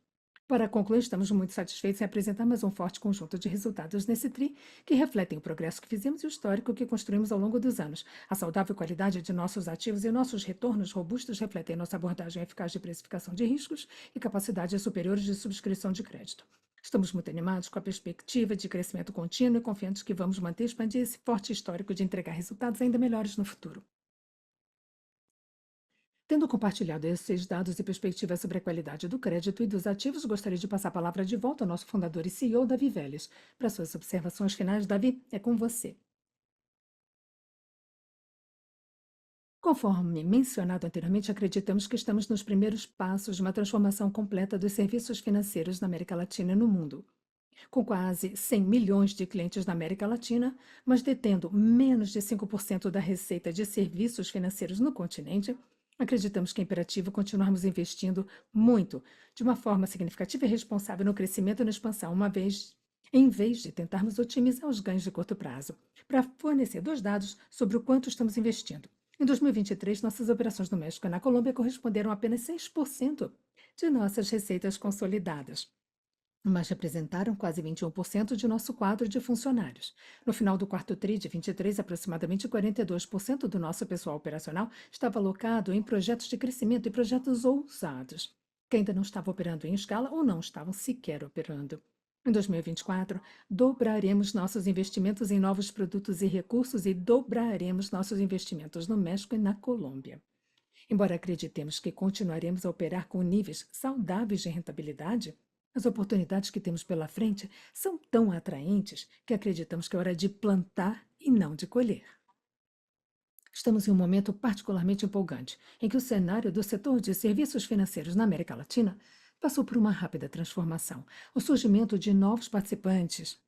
Para concluir, estamos muito satisfeitos em apresentar mais um forte conjunto de resultados nesse TRI que refletem o progresso que fizemos e o histórico que construímos ao longo dos anos. A saudável qualidade de nossos ativos e nossos retornos robustos refletem nossa abordagem eficaz de precificação de riscos e capacidades superiores de subscrição de crédito. Estamos muito animados com a perspectiva de crescimento contínuo e confiantes que vamos manter e expandir esse forte histórico de entregar resultados ainda melhores no futuro. Tendo compartilhado esses dados e perspectivas sobre a qualidade do crédito e dos ativos, gostaria de passar a palavra de volta ao nosso fundador e CEO, Davi Vélez. Para suas observações finais, Davi, é com você. Conforme mencionado anteriormente, acreditamos que estamos nos primeiros passos de uma transformação completa dos serviços financeiros na América Latina e no mundo. Com quase 100 milhões de clientes na América Latina, mas detendo menos de 5% da receita de serviços financeiros no continente, acreditamos que é imperativo continuarmos investindo muito, de uma forma significativa e responsável no crescimento e na expansão, em vez de tentarmos otimizar os ganhos de curto prazo. Para fornecer dois dados sobre o quanto estamos investindo. Em 2023, nossas operações no México e na Colômbia corresponderam a apenas 6% de nossas receitas consolidadas, mas representaram quase 21% de nosso quadro de funcionários. No final do quarto TRI de 23, aproximadamente 42% do nosso pessoal operacional estava alocado em projetos de crescimento e projetos ousados, que ainda não estavam operando em escala ou não estavam sequer operando. Em 2024, dobraremos nossos investimentos em novos produtos e recursos e dobraremos nossos investimentos no México e na Colômbia. Embora acreditemos que continuaremos a operar com níveis saudáveis de rentabilidade, as oportunidades que temos pela frente são tão atraentes que acreditamos que é hora de plantar e não de colher. Estamos em um momento particularmente empolgante, em que o cenário do setor de serviços financeiros na América Latina passou por uma rápida transformação. O surgimento de novos participantes,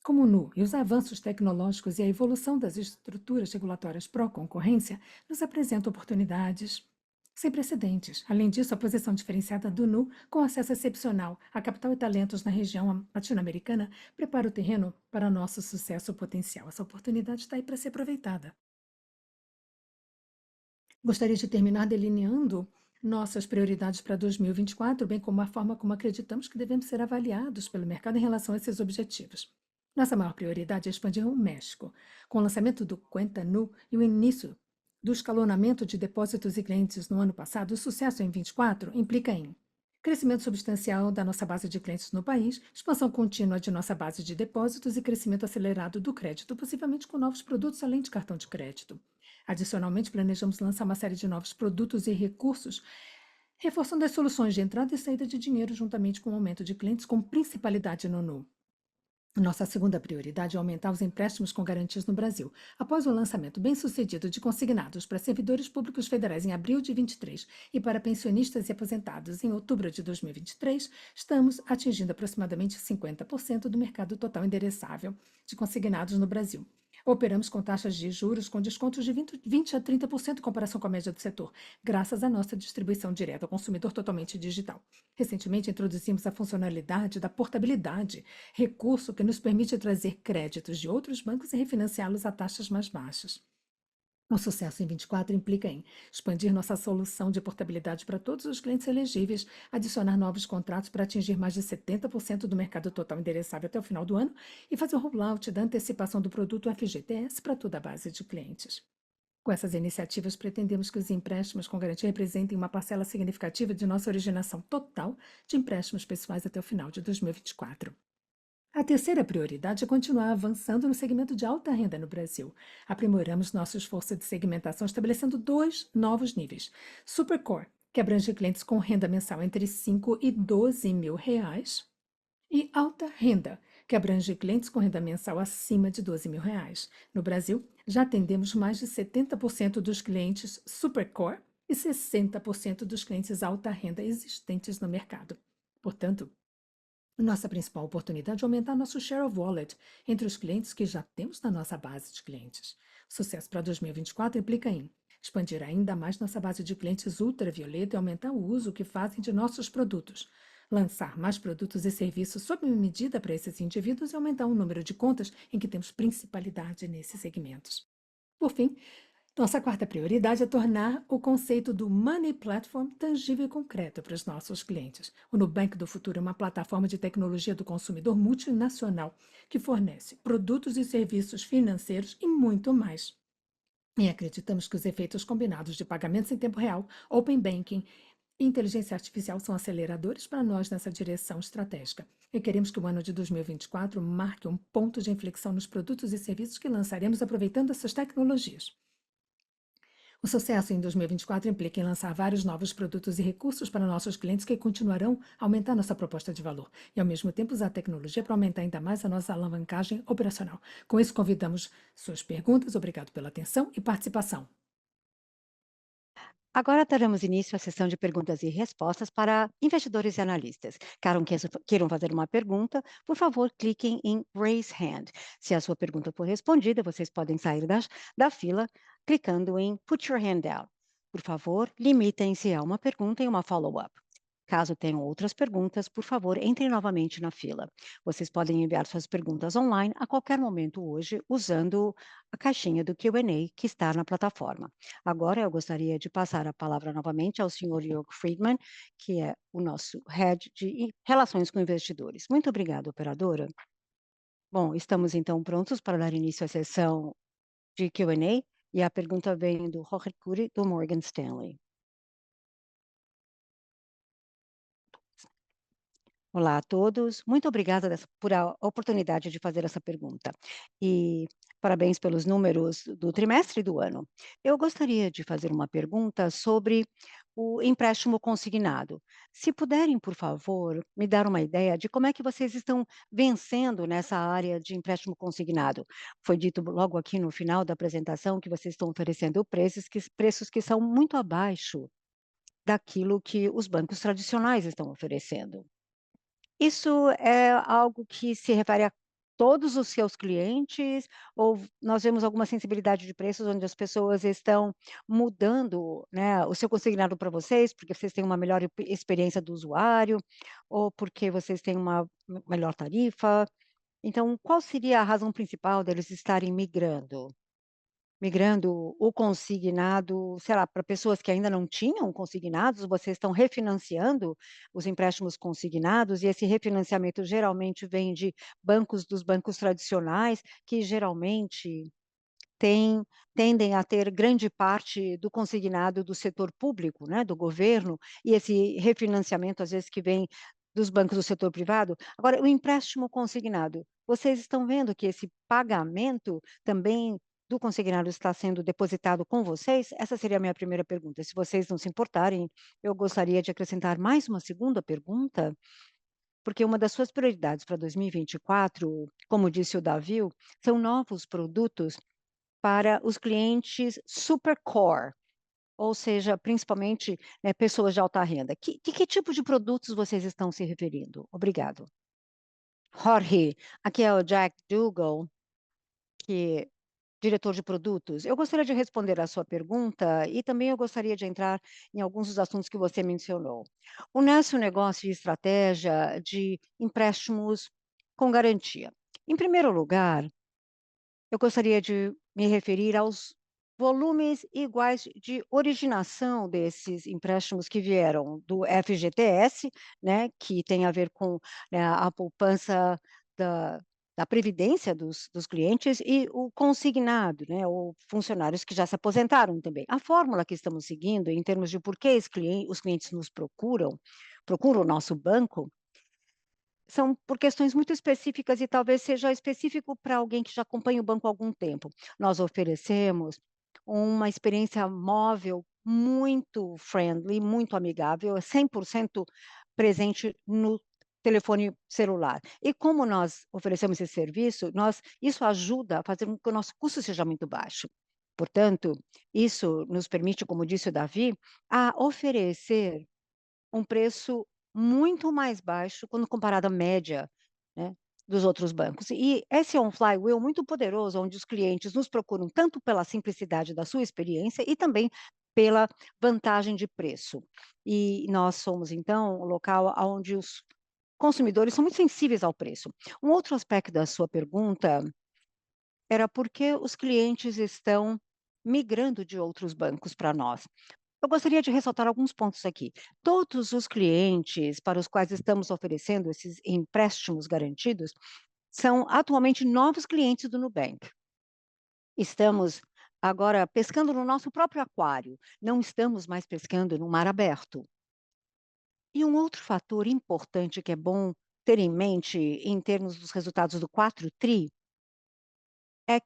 como o NU, e os avanços tecnológicos e a evolução das estruturas regulatórias pró-concorrência nos apresentam oportunidades sem precedentes. Além disso, a posição diferenciada do NU, com acesso excepcional a capital e talentos na região latino-americana, prepara o terreno para nosso sucesso potencial. Essa oportunidade está aí para ser aproveitada. Gostaria de terminar delineando Nossas prioridades para 2024, bem como a forma como acreditamos que devemos ser avaliados pelo mercado em relação a esses objetivos. Nossa maior prioridade é expandir o México, com o lançamento do Cuenta Nu e o início do escalonamento de depósitos e clientes no ano passado. O sucesso em 24 implica em crescimento substancial da nossa base de clientes no país, expansão contínua de nossa base de depósitos e crescimento acelerado do crédito, possivelmente com novos produtos além de cartão de crédito. Adicionalmente, planejamos lançar uma série de novos produtos e recursos, reforçando as soluções de entrada e saída de dinheiro juntamente com o aumento de clientes com principalidade no Nu. Nossa segunda prioridade é aumentar os empréstimos com garantias no Brasil. Após o lançamento bem-sucedido de consignados para servidores públicos federais em abril de 23 e para pensionistas e aposentados em outubro de 2023, estamos atingindo aproximadamente 50% do mercado total endereçável de consignados no Brasil. Operamos com taxas de juros com descontos de 20 a 30% em comparação com a média do setor, graças à nossa distribuição direta ao consumidor totalmente digital. Recentemente introduzimos a funcionalidade da portabilidade, recurso que nos permite trazer créditos de outros bancos e refinanciá-los a taxas mais baixas. O sucesso em 24 implica em expandir nossa solução de portabilidade para todos os clientes elegíveis, adicionar novos contratos para atingir mais de 70% do mercado total endereçável até o final do ano e fazer o rollout da antecipação do produto FGTS para toda a base de clientes. Com essas iniciativas, pretendemos que os empréstimos com garantia representem uma parcela significativa de nossa originação total de empréstimos pessoais até o final de 2024. A terceira prioridade é continuar avançando no segmento de alta renda no Brasil. Aprimoramos nosso esforço de segmentação estabelecendo dois novos níveis. Supercore, que abrange clientes com renda mensal entre 5 e 12 mil reais, e alta renda, que abrange clientes com renda mensal acima de 12 mil reais. No Brasil, já atendemos mais de 70% dos clientes Supercore e 60% dos clientes alta renda existentes no mercado. Portanto, nossa principal oportunidade é aumentar nosso share of wallet entre os clientes que já temos na nossa base de clientes. O sucesso para 2024 implica em expandir ainda mais nossa base de clientes ultravioleta e aumentar o uso que fazem de nossos produtos, lançar mais produtos e serviços sob medida para esses indivíduos e aumentar o número de contas em que temos principalidade nesses segmentos. Por fim, nossa quarta prioridade é tornar o conceito do Money Platform tangível e concreto para os nossos clientes. O Nubank do Futuro é uma plataforma de tecnologia do consumidor multinacional que fornece produtos e serviços financeiros e muito mais. E acreditamos que os efeitos combinados de pagamentos em tempo real, Open Banking e inteligência artificial são aceleradores para nós nessa direção estratégica. E queremos que o ano de 2024 marque um ponto de inflexão nos produtos e serviços que lançaremos aproveitando essas tecnologias. O sucesso em 2024 implica em lançar vários novos produtos e recursos para nossos clientes que continuarão a aumentar nossa proposta de valor e, ao mesmo tempo, usar a tecnologia para aumentar ainda mais a nossa alavancagem operacional. Com isso, convidamos suas perguntas. Obrigado pela atenção e participação.
Agora daremos início à sessão de perguntas e respostas para investidores e analistas. Queiram fazer uma pergunta, por favor, cliquem em Raise Hand. Se a sua pergunta for respondida, vocês podem sair da fila clicando em Put Your Hand Down. Por favor, limitem-se a uma pergunta e uma follow-up. Caso tenham outras perguntas, por favor, entrem novamente na fila. Vocês podem enviar suas perguntas online a qualquer momento hoje, usando a caixinha do Q&A que está na plataforma. Agora, eu gostaria de passar a palavra novamente ao senhor Jörg Friedman, que é o nosso Head de Relações com Investidores. Muito obrigada, operadora. Bom, estamos então prontos para dar início à sessão de Q&A, e a pergunta vem do Jorge Kuri, do Morgan Stanley. Olá a todos, muito obrigada por a oportunidade de fazer essa pergunta. E parabéns pelos números do trimestre e do ano. Eu gostaria de fazer uma pergunta sobre o empréstimo consignado. Se puderem, por favor, me dar uma ideia de como é que vocês estão vencendo nessa área de empréstimo consignado. Foi dito logo aqui no final da apresentação que vocês estão oferecendo preços que são muito abaixo daquilo que os bancos tradicionais estão oferecendo. Isso é algo que se refere a todos os seus clientes, ou nós vemos alguma sensibilidade de preços onde as pessoas estão mudando, né, o seu consignado para vocês, porque vocês têm uma melhor experiência do usuário, ou porque vocês têm uma melhor tarifa? Então, qual seria a razão principal deles estarem migrando? Migrando o consignado, sei lá, para pessoas que ainda não tinham consignados, vocês estão refinanciando os empréstimos consignados, e esse refinanciamento geralmente vem de bancos dos bancos tradicionais, que geralmente têm tendem a ter grande parte do consignado do setor público, né, do governo, e esse refinanciamento, às vezes, que vem dos bancos do setor privado. Agora, o empréstimo consignado, vocês estão vendo que esse pagamento também do consignado está sendo depositado com vocês? Essa seria a minha primeira pergunta. Se vocês não se importarem, eu gostaria de acrescentar mais uma segunda pergunta, porque uma das suas prioridades para 2024, como disse o Davi, são novos produtos para os clientes super core, ou seja, principalmente, né, pessoas de alta renda. Que tipo de produtos vocês estão se referindo? Obrigado. Jorge, aqui é o Jack Dougall, que diretor de produtos. Eu gostaria de responder a sua pergunta e também eu gostaria de entrar em alguns dos assuntos que você mencionou. O nosso negócio de estratégia de empréstimos com garantia. Em primeiro lugar, eu gostaria de me referir aos volumes iguais de originação desses empréstimos que vieram do FGTS, né, que tem a ver com, né, a poupança da da previdência dos clientes, e o consignado, né, ou funcionários que já se aposentaram também. A fórmula que estamos seguindo em termos de por que os clientes nos procuram o nosso banco, são por questões muito específicas e talvez seja específico para alguém que já acompanha o banco há algum tempo. Nós oferecemos uma experiência móvel muito friendly, muito amigável, 100% presente no telefone celular. E como nós oferecemos esse serviço, isso ajuda a fazer com que o nosso custo seja muito baixo. Portanto, isso nos permite, como disse o Davi, a oferecer um preço muito mais baixo quando comparado à média, né, dos outros bancos. E esse é um flywheel muito poderoso, onde os clientes nos procuram tanto pela simplicidade da sua experiência e também pela vantagem de preço. E nós somos, então, o local onde os consumidores são muito sensíveis ao preço. Um outro aspecto da sua pergunta era por que os clientes estão migrando de outros bancos para nós. Eu gostaria de ressaltar alguns pontos aqui. Todos os clientes para os quais estamos oferecendo esses empréstimos garantidos são atualmente novos clientes do Nubank. Estamos agora pescando no nosso próprio aquário, não estamos mais pescando no mar aberto. E um outro fator importante que é bom ter em mente em termos dos resultados do 4 TRI é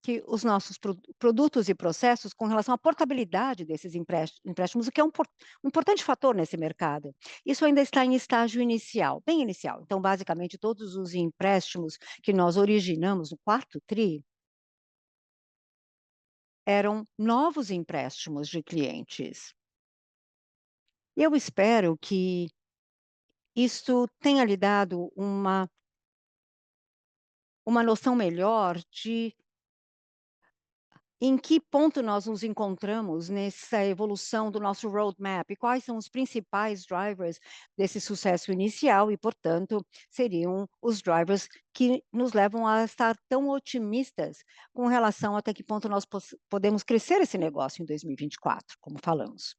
que os nossos produtos e processos com relação à portabilidade desses empréstimos, o que é um importante fator nesse mercado. Isso ainda está em estágio inicial, bem inicial. Então, basicamente, todos os empréstimos que nós originamos no 4 TRI eram novos empréstimos de clientes. Eu espero que isto tenha lhe dado uma noção melhor de em que ponto nós nos encontramos nessa evolução do nosso roadmap e quais são os principais drivers desse sucesso inicial e, portanto, seriam os drivers que nos levam a estar tão otimistas com relação até que ponto nós podemos crescer esse negócio em 2024, como falamos.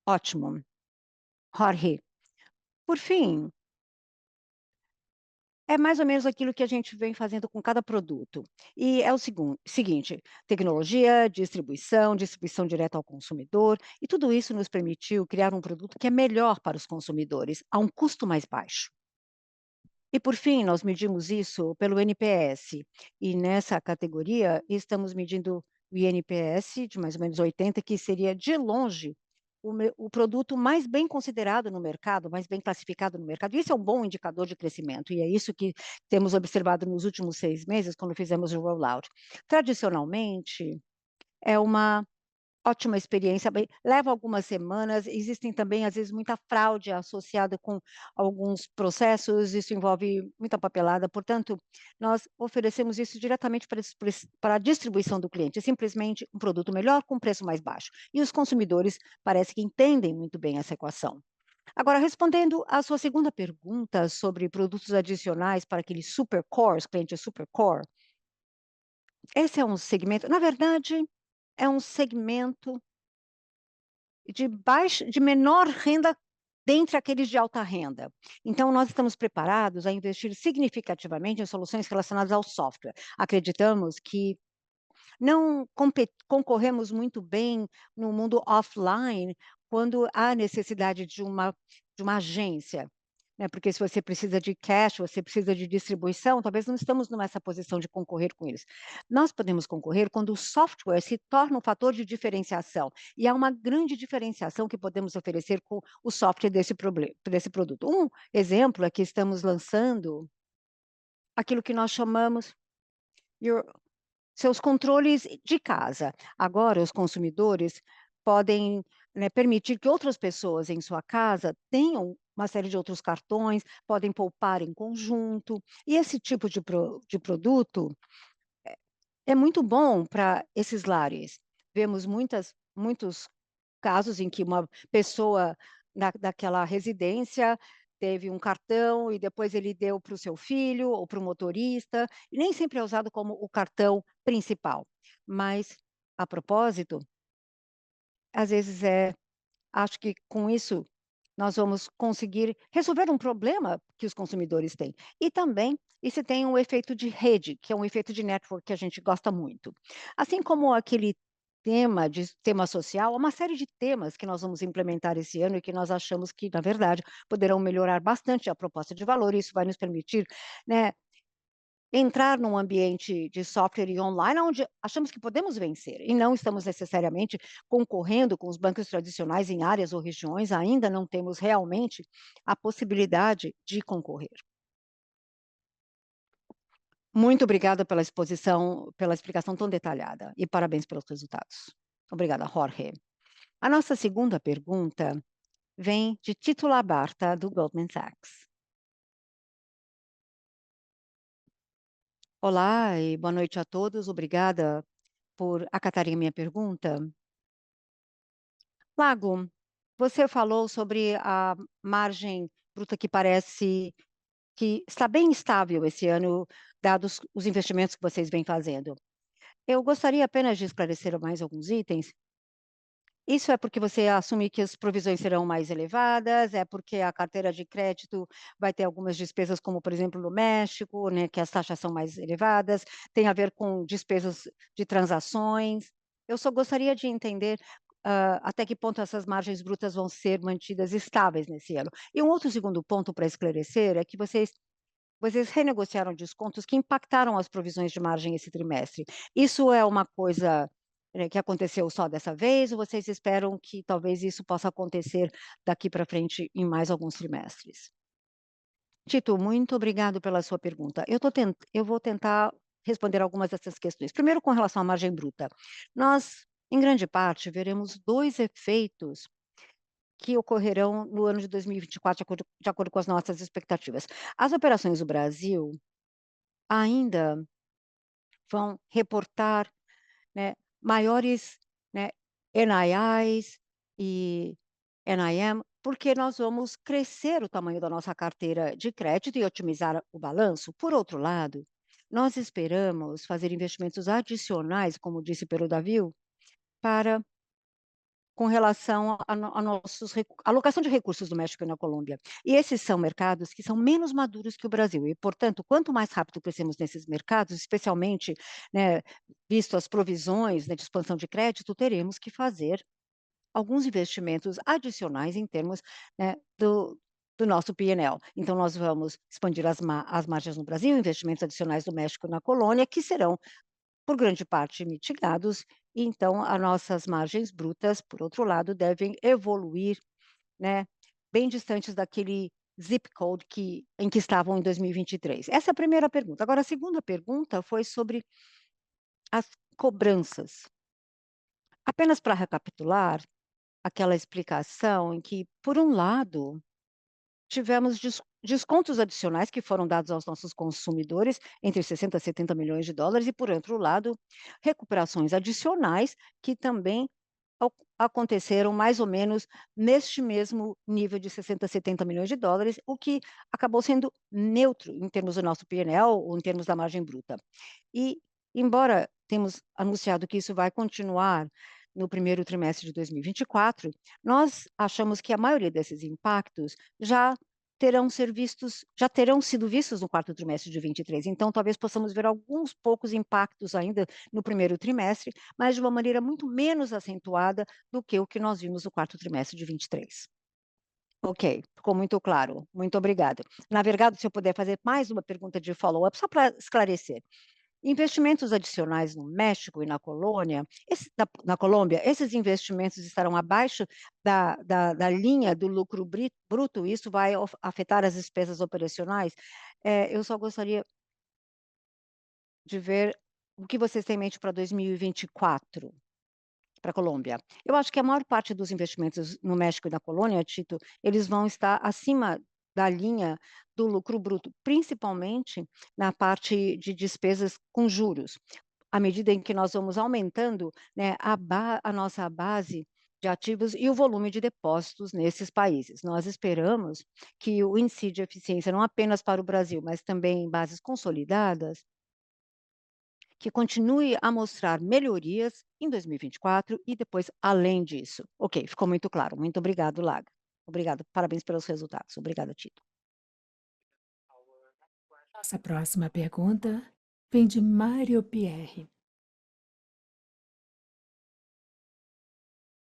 Ótimo. Jorge, por fim, é mais ou menos aquilo que a gente vem fazendo com cada produto. E é o seguinte: tecnologia, distribuição direta ao consumidor, e tudo isso nos permitiu criar um produto que é melhor para os consumidores, a um custo mais baixo. E por fim, nós medimos isso pelo NPS, e nessa categoria estamos medindo o NPS de mais ou menos 80, que seria de longe o produto mais bem considerado no mercado, mais bem classificado no mercado. Isso é um bom indicador de crescimento, e é isso que temos observado nos últimos 6 meses, quando fizemos o rollout. Tradicionalmente, é uma ótima experiência, bem, leva algumas semanas, existem também, às vezes, muita fraude associada com alguns processos, isso envolve muita papelada, portanto, nós oferecemos isso diretamente para a distribuição do cliente, é simplesmente um produto melhor com preço mais baixo. E os consumidores parece que entendem muito bem essa equação. Agora, respondendo à sua segunda pergunta sobre produtos adicionais para aqueles super core, os clientes super core, esse é um segmento, na verdade, é um segmento de menor renda dentre aqueles de alta renda. Então, nós estamos preparados a investir significativamente em soluções relacionadas ao software. Acreditamos que não concorremos muito bem no mundo offline, quando há necessidade de uma agência, né, porque se você precisa de cash, você precisa de distribuição, talvez não estamos nessa posição de concorrer com eles. Nós podemos concorrer quando o software se torna um fator de diferenciação, e há uma grande diferenciação que podemos oferecer com o software desse produto. Um exemplo é que estamos lançando aquilo que nós chamamos seus controles de casa. Agora, os consumidores podem, né, permitir que outras pessoas em sua casa tenham uma série de outros cartões, podem poupar em conjunto, e esse tipo de produto é muito bom para esses lares. Vemos muitos casos em que uma pessoa daquela residência teve um cartão e depois ele deu para o seu filho ou para o motorista, e nem sempre é usado como o cartão principal. Mas, a propósito, às vezes acho que com isso nós vamos conseguir resolver um problema que os consumidores têm. E também isso tem um efeito de rede, que é um efeito de network que a gente gosta muito. Assim como aquele tema social, há uma série de temas que nós vamos implementar esse ano e que nós achamos que, na verdade, poderão melhorar bastante a proposta de valor, e isso vai nos permitir, né, entrar num ambiente de software e online onde achamos que podemos vencer, e não estamos necessariamente concorrendo com os bancos tradicionais em áreas ou regiões, ainda não temos realmente a possibilidade de concorrer. Muito obrigada pela explicação tão detalhada, e parabéns pelos resultados. Obrigada, Jorge. A nossa segunda pergunta vem de Tito Labarta, do Goldman Sachs. Olá e boa noite a todos. Obrigada por acatarem a minha pergunta. Lago, você falou sobre a margem bruta que parece que está bem estável esse ano, dados os investimentos que vocês vêm fazendo. Eu gostaria apenas de esclarecer mais alguns itens. Isso é porque você assume que as provisões serão mais elevadas? É porque a carteira de crédito vai ter algumas despesas, como, por exemplo, no México, né, que as taxas são mais elevadas? Tem a ver com despesas de transações? Eu só gostaria de entender, até que ponto essas margens brutas vão ser mantidas estáveis nesse ano. E um outro segundo ponto para esclarecer é que vocês renegociaram descontos que impactaram as provisões de margem esse trimestre. Isso é uma coisa, que aconteceu só dessa vez, ou vocês esperam que talvez isso possa acontecer daqui para frente em mais alguns trimestres? Tito, muito obrigado pela sua pergunta. Eu vou tentar responder algumas dessas questões. Primeiro, com relação à margem bruta. Nós, em grande parte, veremos 2 efeitos que ocorrerão no ano de 2024, de acordo com as nossas expectativas. As operações do Brasil ainda vão reportar, né, maiores, né, NIIs e NIM, porque nós vamos crescer o tamanho da nossa carteira de crédito e otimizar o balanço. Por outro lado, nós esperamos fazer investimentos adicionais, como disse pelo Davi, para com relação a nossos alocação de recursos do México e na Colômbia. E esses são mercados que são menos maduros que o Brasil e, portanto, quanto mais rápido crescemos nesses mercados, especialmente, né, visto as provisões, né, de expansão de crédito, teremos que fazer alguns investimentos adicionais em termos, né, do nosso P&L. Então nós vamos expandir as margens no Brasil, investimentos adicionais do México e na Colônia, que serão por grande parte mitigados, e então as nossas margens brutas, por outro lado, devem evoluir, né, bem distantes daquele zip code em que estavam em 2023. Essa é a primeira pergunta. Agora a segunda pergunta foi sobre as cobranças. Apenas para recapitular aquela explicação em que, por um lado, tivemos descontos adicionais que foram dados aos nossos consumidores, entre 60 a 70 milhões de dólares, e, por outro lado, recuperações adicionais que também aconteceram mais ou menos neste mesmo nível de 60 a 70 milhões de dólares, o que acabou sendo neutro em termos do nosso P&L ou em termos da margem bruta. E embora temos anunciado que isso vai continuar no primeiro trimestre de 2024, nós achamos que a maioria desses impactos já terão sido vistos no quarto trimestre de 23. Então, talvez possamos ver alguns poucos impactos ainda no primeiro trimestre, mas de uma maneira muito menos acentuada do que o que nós vimos no quarto trimestre de 23. Ok, ficou muito claro. Muito obrigada. Na verdade, se eu puder fazer mais uma pergunta de follow-up, só para esclarecer. Investimentos adicionais no México e na Colônia, na Colômbia, esses investimentos estarão abaixo da linha do lucro bruto, isso vai afetar as despesas operacionais? Eu só gostaria de ver o que vocês têm em mente para 2024. Para a Colômbia. Eu acho que a maior parte dos investimentos no México e na Colônia, Tito, eles vão estar acima da linha do lucro bruto, principalmente na parte de despesas com juros. À medida em que nós vamos aumentando, né, a nossa base de ativos e o volume de depósitos nesses países. Nós esperamos que o índice de eficiência, não apenas para o Brasil, mas também em bases consolidadas, que continue a mostrar melhorias em 2024 e depois além disso. Ok, ficou muito claro. Muito obrigado, Laga. Obrigada, parabéns pelos resultados. Obrigada, Tito.
Nossa próxima pergunta vem de Mário Pierre.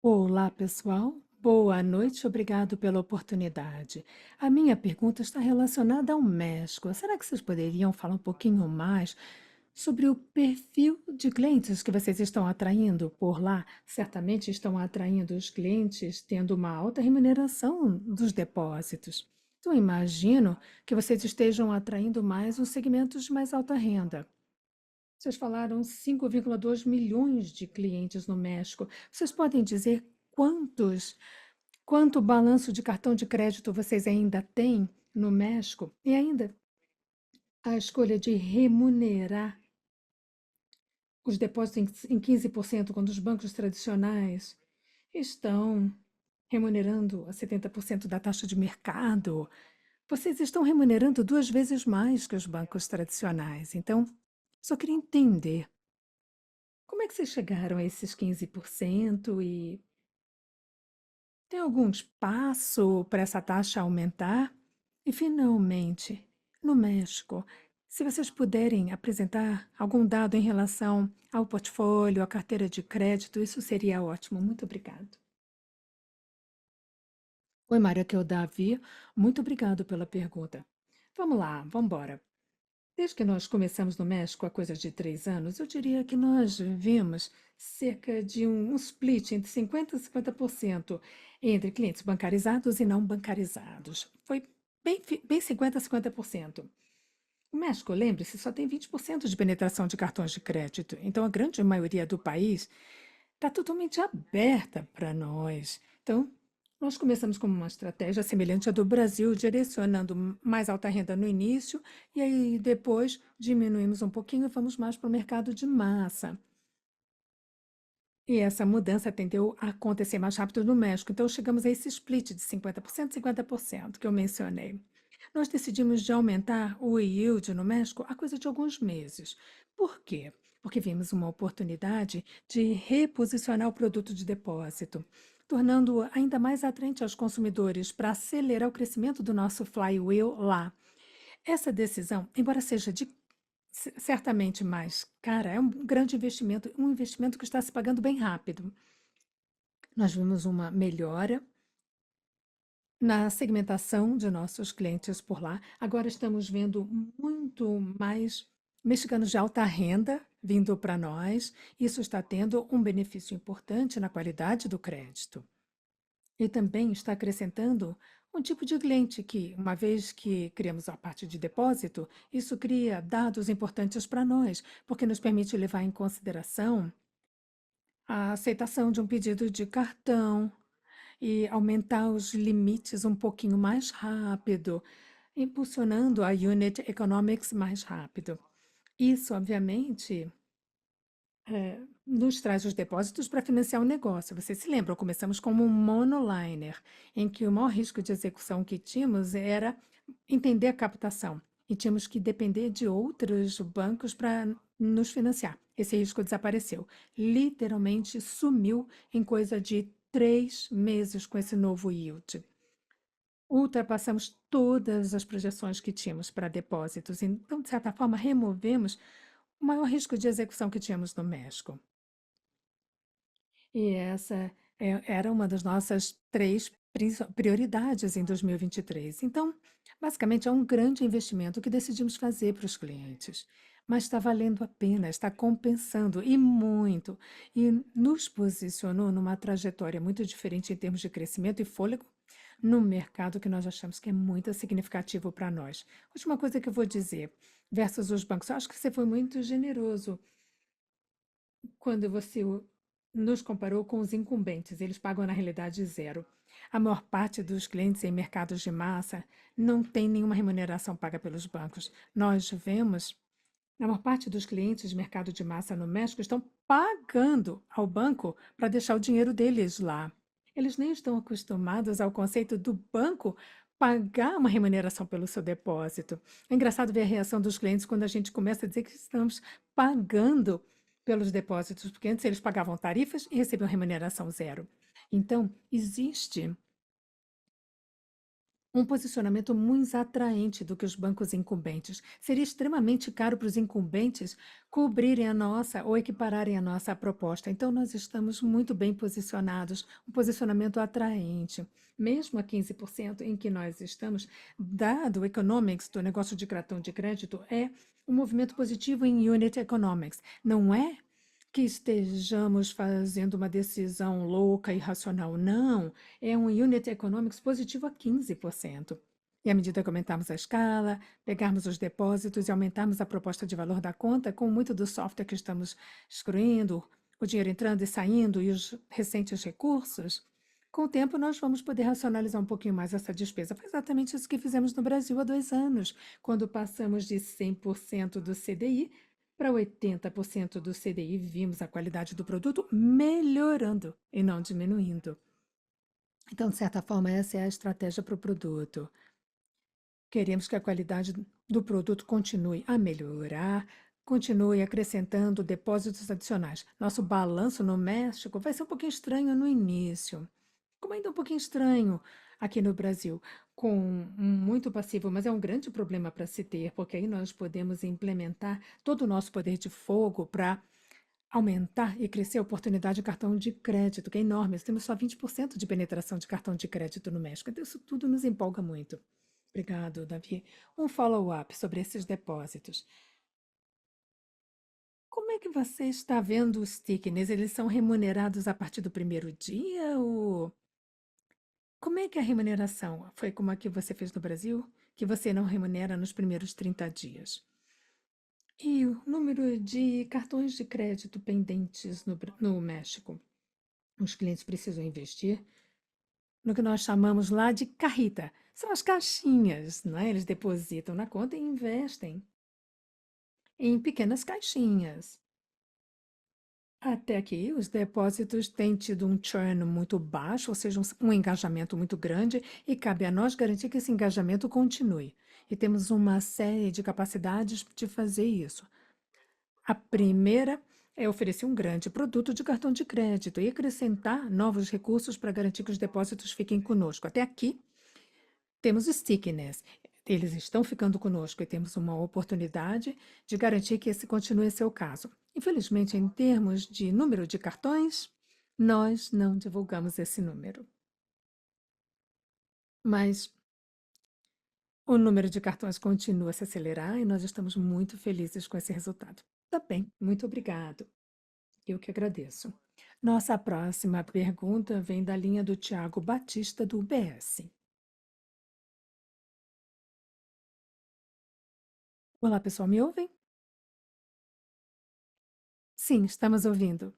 Olá, pessoal. Boa noite, obrigado pela oportunidade. A minha pergunta está relacionada ao México. Será que vocês poderiam falar um pouquinho mais sobre o perfil de clientes que vocês estão atraindo por lá? Certamente estão atraindo os clientes tendo uma alta remuneração dos depósitos. Então, imagino que vocês estejam atraindo mais os segmentos de mais alta renda. Vocês falaram 5,2 milhões de clientes no México. Vocês podem dizer quanto balanço de cartão de crédito vocês ainda têm no México? E ainda a escolha de remunerar os depósitos em 15%, quando os bancos tradicionais estão remunerando a 70% da taxa de mercado. Vocês estão remunerando 2 vezes mais que os bancos tradicionais. Então, só queria entender. Como é que vocês chegaram a esses 15% e tem algum espaço para essa taxa aumentar? E, finalmente, no México, se vocês puderem apresentar algum dado em relação ao portfólio, à carteira de crédito, isso seria ótimo. Muito obrigado. Oi, Mário, aqui é o Davi. Muito obrigado pela pergunta. Vamos lá, vamos embora. Desde que nós começamos no México há coisa de 3 anos, eu diria que nós vimos cerca de um split entre 50% e 50% entre clientes bancarizados e não bancarizados. Foi bem 50% a 50%. O México, lembre-se, só tem 20% de penetração de cartões de crédito, então a grande maioria do país está totalmente aberta para nós. Então, nós começamos com uma estratégia semelhante à do Brasil, direcionando mais alta renda no início, e aí depois diminuímos um pouquinho e vamos mais para o mercado de massa. E essa mudança tendeu a acontecer mais rápido no México. Então, chegamos a esse split de 50% e 50% que eu mencionei. Nós decidimos de aumentar o yield no México há coisa de alguns meses. Por quê? Porque vimos uma oportunidade de reposicionar o produto de depósito, tornando-o ainda mais atraente aos consumidores para acelerar o crescimento do nosso flywheel lá. Essa decisão, embora seja certamente mais cara, é um grande investimento, um investimento que está se pagando bem rápido. Nós vimos uma melhora na segmentação de nossos clientes por lá. Agora estamos vendo muito mais mexicanos de alta renda vindo para nós. Isso está tendo um benefício importante na qualidade do crédito. E também está acrescentando um tipo de cliente que, uma vez que criamos a parte de depósito, isso cria dados importantes para nós, porque nos permite levar em consideração a aceitação de um pedido de cartão e aumentar os limites um pouquinho mais rápido, impulsionando a unit economics mais rápido. Isso, obviamente, nos traz os depósitos para financiar o negócio. Vocês se lembram, começamos como um monoliner, em que o maior risco de execução que tínhamos era entender a captação. e tínhamos que depender de outros bancos para nos financiar. Esse risco desapareceu. Literalmente sumiu em coisa de 3 meses com esse novo yield. Ultrapassamos todas as projeções que tínhamos para depósitos, então, de certa forma, removemos o maior risco de execução que tínhamos no México. E essa era uma das nossas três prioridades em 2023. Então, basicamente, é um grande investimento que decidimos fazer para os clientes. Mas está valendo a pena, está compensando e muito. E nos posicionou numa trajetória muito diferente em termos de crescimento e fôlego no mercado que nós achamos que é muito significativo para nós. Última coisa que eu vou dizer, versus os bancos, eu acho que você foi muito generoso quando você nos comparou com os incumbentes, eles pagam na realidade zero. A maior parte dos clientes em mercados de massa não tem nenhuma remuneração paga pelos bancos. Nós vemos, a maior parte dos clientes de mercado de massa no México estão pagando ao banco para deixar o dinheiro deles lá. Eles nem estão acostumados ao conceito do banco pagar uma remuneração pelo seu depósito. É engraçado ver a reação dos clientes quando a gente começa a dizer que estamos pagando pelos depósitos, porque antes eles pagavam tarifas e recebiam remuneração zero. Então, existe um posicionamento muito atraente do que os bancos incumbentes. Seria extremamente caro para os incumbentes cobrirem a nossa ou equipararem a nossa proposta. Então, nós estamos muito bem posicionados, um posicionamento atraente. Mesmo a 15% em que nós estamos, dado o economics do negócio de cartão de crédito, é um movimento positivo em unit economics. Não é que estejamos fazendo uma decisão louca, irracional. Não, é um unit economics positivo a 15%. E à medida que aumentarmos a escala, pegarmos os depósitos e aumentarmos a proposta de valor da conta, com muito do software que estamos excluindo, o dinheiro entrando e saindo e os recentes recursos, com o tempo nós vamos poder racionalizar um pouquinho mais essa despesa. Foi exatamente isso que fizemos no Brasil há 2 anos, quando passamos de 100% do CDI para 80% do CDI, vimos a qualidade do produto melhorando e não diminuindo. Então, de certa forma, essa é a estratégia para o produto. Queremos que a qualidade do produto continue a melhorar, continue acrescentando depósitos adicionais. Nosso balanço no México vai ser um pouquinho estranho no início, como ainda um pouquinho estranho aqui no Brasil, com muito passivo, mas é um grande problema para se ter, porque aí nós podemos implementar todo o nosso poder de fogo para aumentar e crescer a oportunidade de cartão de crédito, que é enorme. Nós temos só 20% de penetração de cartão de crédito no México, então isso tudo nos empolga muito. Obrigado, Davi. Um follow-up sobre esses depósitos. Como é que você está vendo os tickets? Eles são remunerados a partir do primeiro dia ou como é que é a remuneração? Foi como a que você fez no Brasil, que você não remunera nos primeiros 30 dias? E o número de cartões de crédito pendentes no México? Os clientes precisam investir no que nós chamamos lá de carrita. São as caixinhas, né? Eles depositam na conta e investem em pequenas caixinhas. Até aqui, os depósitos têm tido um churn muito baixo, ou seja, um engajamento muito grande, e cabe a nós garantir que esse engajamento continue. E temos uma série de capacidades de fazer isso. A primeira é oferecer um grande produto de cartão de crédito e acrescentar novos recursos para garantir que os depósitos fiquem conosco. Até aqui, temos stickiness. Eles estão ficando conosco e temos uma oportunidade de garantir que esse continue a ser o caso. Infelizmente, em termos de número de cartões, nós não divulgamos esse número. Mas o número de cartões continua a se acelerar e nós estamos muito felizes com esse resultado. Tá bem, muito obrigado. Eu que agradeço. Nossa próxima pergunta vem da linha do Tiago Batista, do UBS. Olá, pessoal, me ouvem? Sim, estamos ouvindo.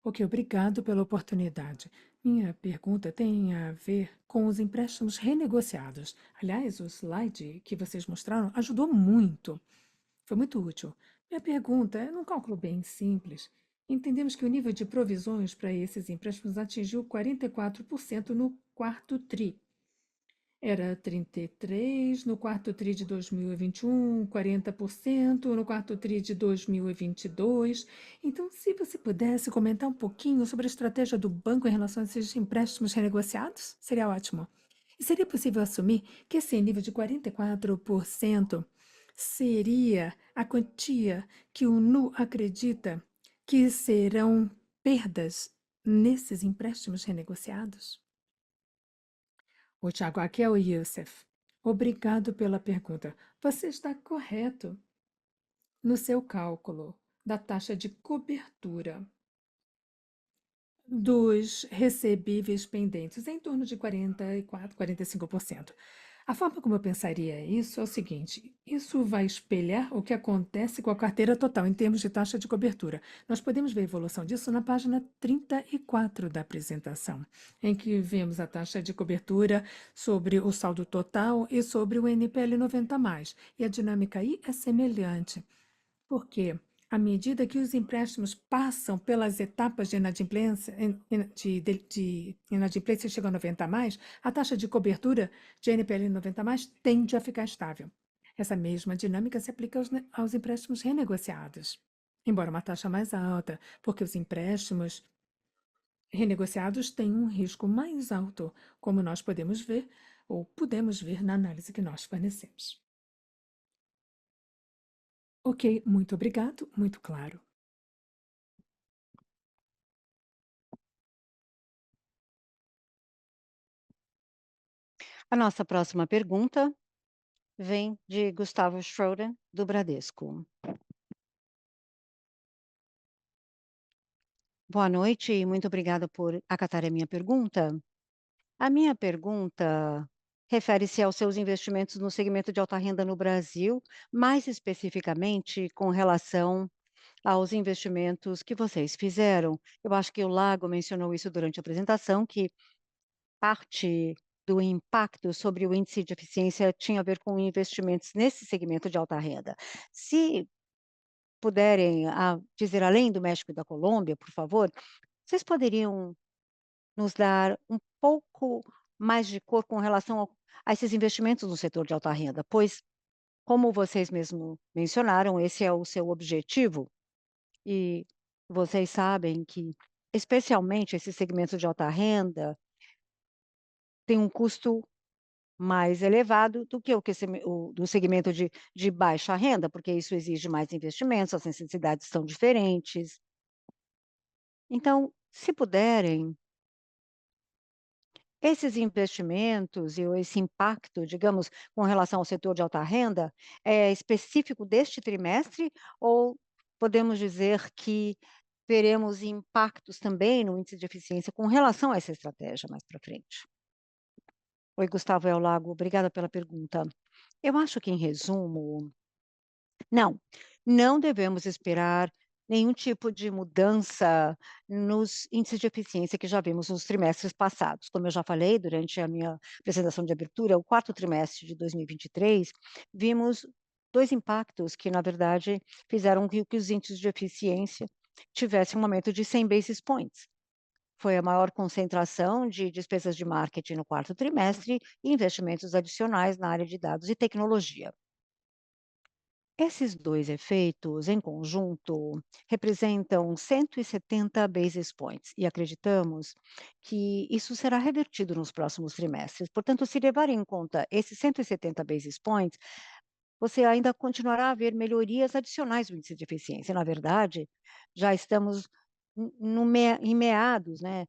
Ok, obrigado pela oportunidade. Minha pergunta tem a ver com os empréstimos renegociados. Aliás, o slide que vocês mostraram ajudou muito. Foi muito útil. Minha pergunta é num cálculo bem simples. Entendemos que o nível de provisões para esses empréstimos atingiu 44% no quarto TRI. Era 33, no quarto TRI de 2021, 40%, no quarto TRI de 2022. Então, se você pudesse comentar um pouquinho sobre a estratégia do banco em relação a esses empréstimos renegociados, seria ótimo. E seria possível assumir que esse nível de 44% seria a quantia que o NU acredita que serão perdas nesses empréstimos renegociados? O Tiago, aqui é o Youssef. Obrigado pela pergunta. Você está correto no seu cálculo da taxa de cobertura dos recebíveis pendentes, em torno de 44, 45%. A forma como eu pensaria isso é o seguinte: isso vai espelhar o que acontece com a carteira total em termos de taxa de cobertura. Nós podemos ver a evolução disso na página 34 da apresentação, em que vemos a taxa de cobertura sobre o saldo total e sobre o NPL 90+. E a dinâmica aí é semelhante. Porque, à medida que os empréstimos passam pelas etapas de inadimplência, de inadimplência e chegam a 90+, a taxa de cobertura de NPL 90+, tende a ficar estável. Essa mesma dinâmica se aplica aos empréstimos renegociados, embora uma taxa mais alta, porque os empréstimos renegociados têm um risco mais alto, como nós podemos ver, ou pudemos ver na análise que nós fornecemos. Ok, muito obrigado, muito claro.
A nossa próxima pergunta vem de Gustavo Schroeder, do Bradesco. Boa noite e muito obrigada por acatar a minha pergunta. A minha pergunta refere-se aos seus investimentos no segmento de alta renda no Brasil, mais especificamente com relação aos investimentos que vocês fizeram. Eu acho que o Lago mencionou isso durante a apresentação, que parte do impacto sobre o índice de eficiência tinha a ver com investimentos nesse segmento de alta renda. Se puderem dizer além do México e da Colômbia, por favor, vocês poderiam nos dar um pouco mais de cor com relação a esses investimentos no setor de alta renda, pois, como vocês mesmo mencionaram, esse é o seu objetivo e vocês sabem que, especialmente esse segmento de alta renda, tem um custo mais elevado do que o do segmento de baixa renda, porque isso exige mais investimentos, as necessidades são diferentes. Então, se puderem, esses investimentos e esse impacto, digamos, com relação ao setor de alta renda, é específico deste trimestre ou podemos dizer que veremos impactos também no índice de eficiência com relação a essa estratégia mais para frente? Oi, Gustavo, é o Lago, obrigada pela pergunta. Eu acho que, em resumo, não, não devemos esperar nenhum tipo de mudança nos índices de eficiência que já vimos nos trimestres passados. Como eu já falei durante a minha apresentação de abertura, o quarto trimestre de 2023, vimos 2 impactos que, na verdade, fizeram que os índices de eficiência tivessem um aumento de 100 basis points. Foi a maior concentração de despesas de marketing no quarto trimestre e investimentos adicionais na área de dados e tecnologia. Esses 2 efeitos, em conjunto, representam 170 basis points e acreditamos que isso será revertido nos próximos trimestres. Portanto, se levar em conta esses 170 basis points, você ainda continuará a ver melhorias adicionais no índice de eficiência. Na verdade, já estamos em meados, né,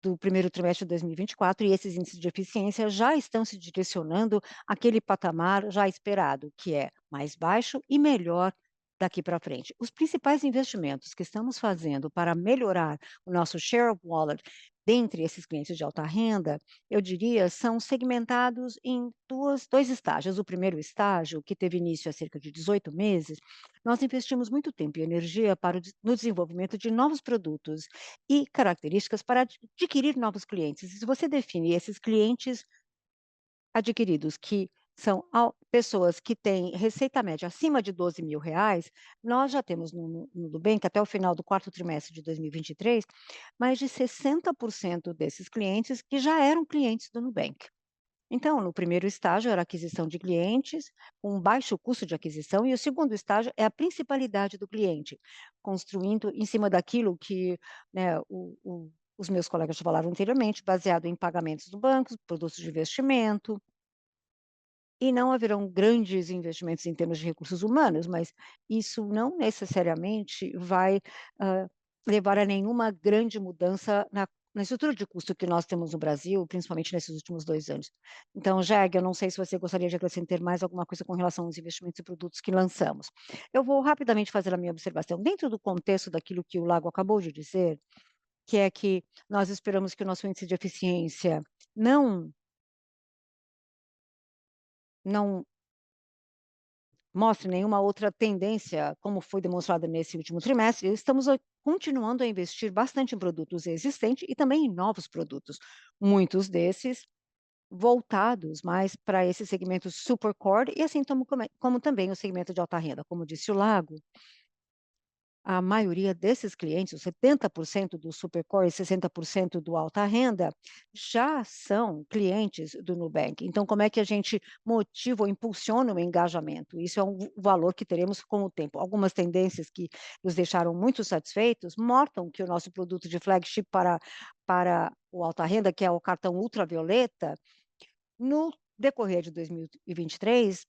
do primeiro trimestre de 2024 e esses índices de eficiência já estão se direcionando àquele patamar já esperado, que é mais baixo e melhor daqui para frente. Os principais investimentos que estamos fazendo para melhorar o nosso share of wallet dentre esses clientes de alta renda, eu diria, são segmentados em 2 estágios. O primeiro estágio, que teve início há cerca de 18 meses, nós investimos muito tempo e energia no desenvolvimento de novos produtos e características para adquirir novos clientes. E se você definir esses clientes adquiridos, que são pessoas que têm receita média acima de R$ 12.000, nós já temos no Nubank, até o final do quarto trimestre de 2023, mais de 60% desses clientes que já eram clientes do Nubank. Então, no primeiro estágio era a aquisição de clientes com um baixo custo de aquisição, e o segundo estágio é a principalidade do cliente, construindo em cima daquilo que, né, os meus colegas já falaram anteriormente, baseado em pagamentos do banco, produtos de investimento, e não haverão grandes investimentos em termos de recursos humanos, mas isso não necessariamente vai, levar a nenhuma grande mudança na estrutura de custo que nós temos no Brasil, principalmente nesses últimos 2 anos. Então, Jeg, eu não sei se você gostaria de acrescentar mais alguma coisa com relação aos investimentos e produtos que lançamos. Eu vou rapidamente fazer a minha observação. Dentro do contexto daquilo que o Lago acabou de dizer, que é que nós esperamos que o nosso índice de eficiência não não mostre nenhuma outra tendência, como foi demonstrado nesse último trimestre, estamos continuando a investir bastante em produtos existentes e também em novos produtos, muitos desses voltados mais para esse segmento super core e assim como também o segmento de alta renda. Como disse o Lago, a maioria desses clientes, os 70% do Supercore e 60% do alta renda, já são clientes do Nubank. Então, como é que a gente motiva ou impulsiona o engajamento? Isso é um valor que teremos com o tempo. Algumas tendências que nos deixaram muito satisfeitos mostram que o nosso produto de flagship para o alta renda, que é o cartão ultravioleta, no decorrer de 2023,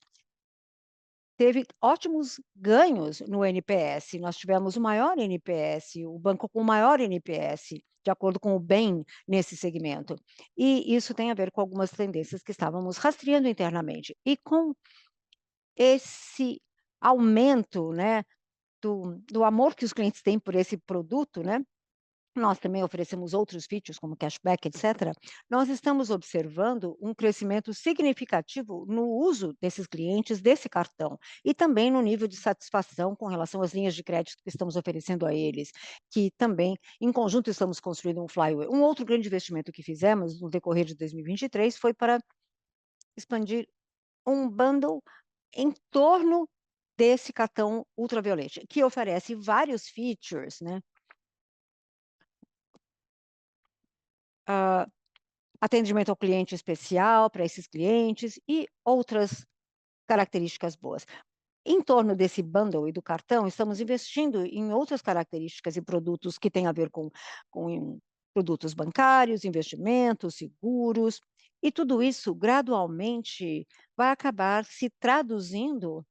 teve ótimos ganhos no NPS. Nós tivemos o maior NPS, o banco com o maior NPS, de acordo com o BEM nesse segmento. E isso tem a ver com algumas tendências que estávamos rastreando internamente. E com esse aumento, né, do amor que os clientes têm por esse produto, né, nós também oferecemos outros features, como cashback, etc. Nós estamos observando um crescimento significativo no uso desses clientes desse cartão e também no nível de satisfação com relação às linhas de crédito que estamos oferecendo a eles, que também, em conjunto, estamos construindo um flywheel. Um outro grande investimento que fizemos no decorrer de 2023 foi para expandir um bundle em torno desse cartão ultravioleta, que oferece vários features, né? Ah, atendimento ao cliente especial para esses clientes e outras características boas. Em torno desse bundle e do cartão, estamos investindo em outras características e produtos que têm a ver com produtos bancários, investimentos, seguros, e tudo isso gradualmente vai acabar se traduzindo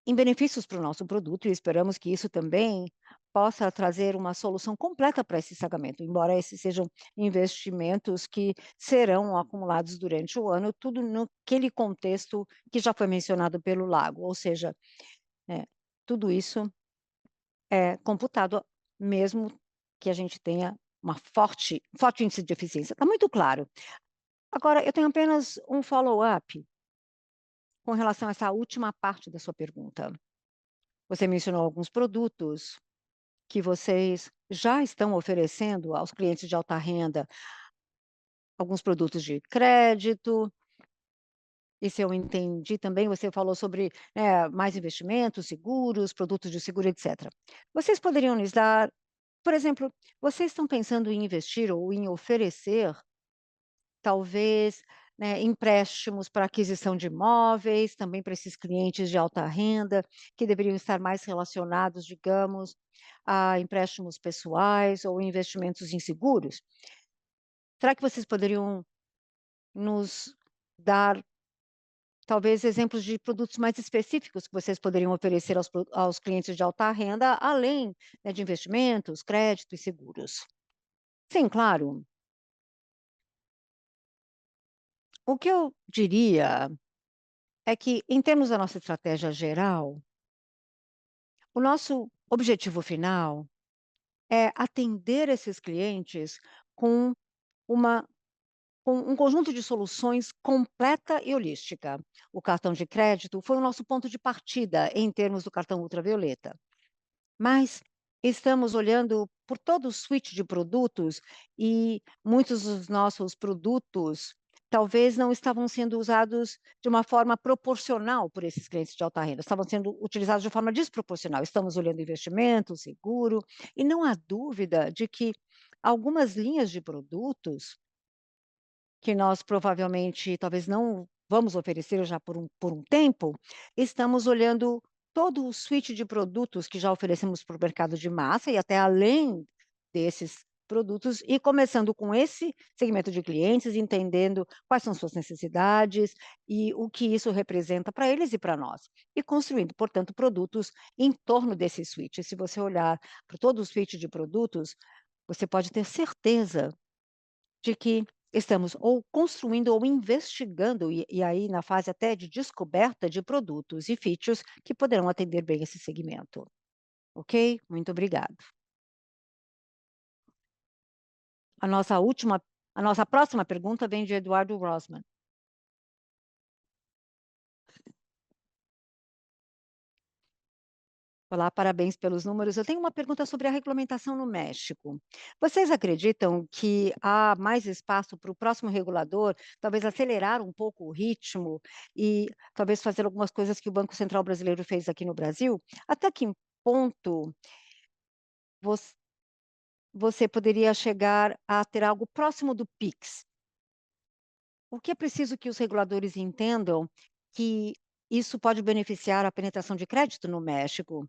em benefícios para o nosso produto e esperamos que isso também possa trazer uma solução completa para esse pagamento, embora esses sejam investimentos que serão acumulados durante o ano, tudo naquele contexto que já foi mencionado pelo Lago, ou seja, né, tudo isso é computado mesmo que a gente tenha uma forte índice de eficiência. Está muito claro. Agora, eu tenho apenas um follow-up com relação a essa última parte da sua pergunta. Você mencionou alguns produtos que vocês já estão oferecendo aos clientes de alta renda, alguns produtos de crédito, e se eu entendi também, você falou sobre, mais investimentos, seguros, produtos de seguro, etcétera. Vocês poderiam nos dar, por exemplo, vocês estão pensando em investir ou em oferecer, talvez, né, empréstimos para aquisição de imóveis, também para esses clientes de alta renda, que deveriam estar mais relacionados, digamos, a empréstimos pessoais ou investimentos em seguros? Será que vocês poderiam nos dar, talvez, exemplos de produtos mais específicos que vocês poderiam oferecer aos clientes de alta renda, além, né, de investimentos, crédito e seguros? Sim, claro. O que eu diria é que, em termos da nossa estratégia geral, o nosso objetivo final é atender esses clientes com uma com um conjunto de soluções completa e holística. O cartão de crédito foi o nosso ponto de partida em termos do cartão ultravioleta, mas estamos olhando por todo o suíte de produtos e muitos dos nossos produtos talvez não estavam sendo usados de uma forma proporcional por esses clientes de alta renda, estavam sendo utilizados de forma desproporcional. Estamos olhando investimento, seguro, e não há dúvida de que algumas linhas de produtos que nós provavelmente talvez não vamos oferecer já por um tempo, estamos olhando todo o suíte de produtos que já oferecemos para o mercado de massa e até além desses produtos, e começando com esse segmento de clientes, entendendo quais são suas necessidades e o que isso representa para eles e para nós. E construindo, portanto, produtos em torno desse suíte. Se você olhar para todo o suíte de produtos, você pode ter certeza de que estamos ou construindo ou investigando, e aí na fase até de descoberta de produtos e features que poderão atender bem esse segmento, ok? Muito obrigado. A nossa última a nossa próxima pergunta vem de Eduardo Rosman. Olá, parabéns pelos números. Eu tenho uma pergunta sobre a regulamentação no México. Vocês acreditam que há mais espaço para o próximo regulador, talvez acelerar um pouco o ritmo e talvez fazer algumas coisas que o Banco Central brasileiro fez aqui no Brasil? Até que ponto voc você poderia chegar a ter algo próximo do Pix? O que é preciso que os reguladores entendam que isso pode beneficiar a penetração de crédito no México?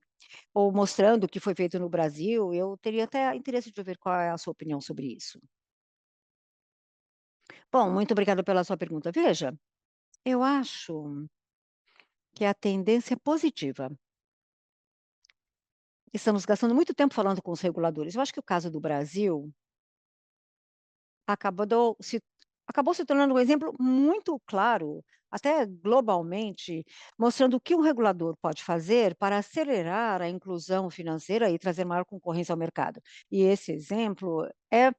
Ou mostrando o que foi feito no Brasil, eu teria até interesse de ouvir qual é a sua opinião sobre isso. Bom, muito obrigada pela sua pergunta. Veja, eu acho que a tendência é positiva. Estamos gastando muito tempo falando com os reguladores. Eu acho que o caso do Brasil acabou se acabou se tornando um exemplo muito claro, até globalmente, mostrando o que um regulador pode fazer para acelerar a inclusão financeira e trazer maior concorrência ao mercado. E esse exemplo é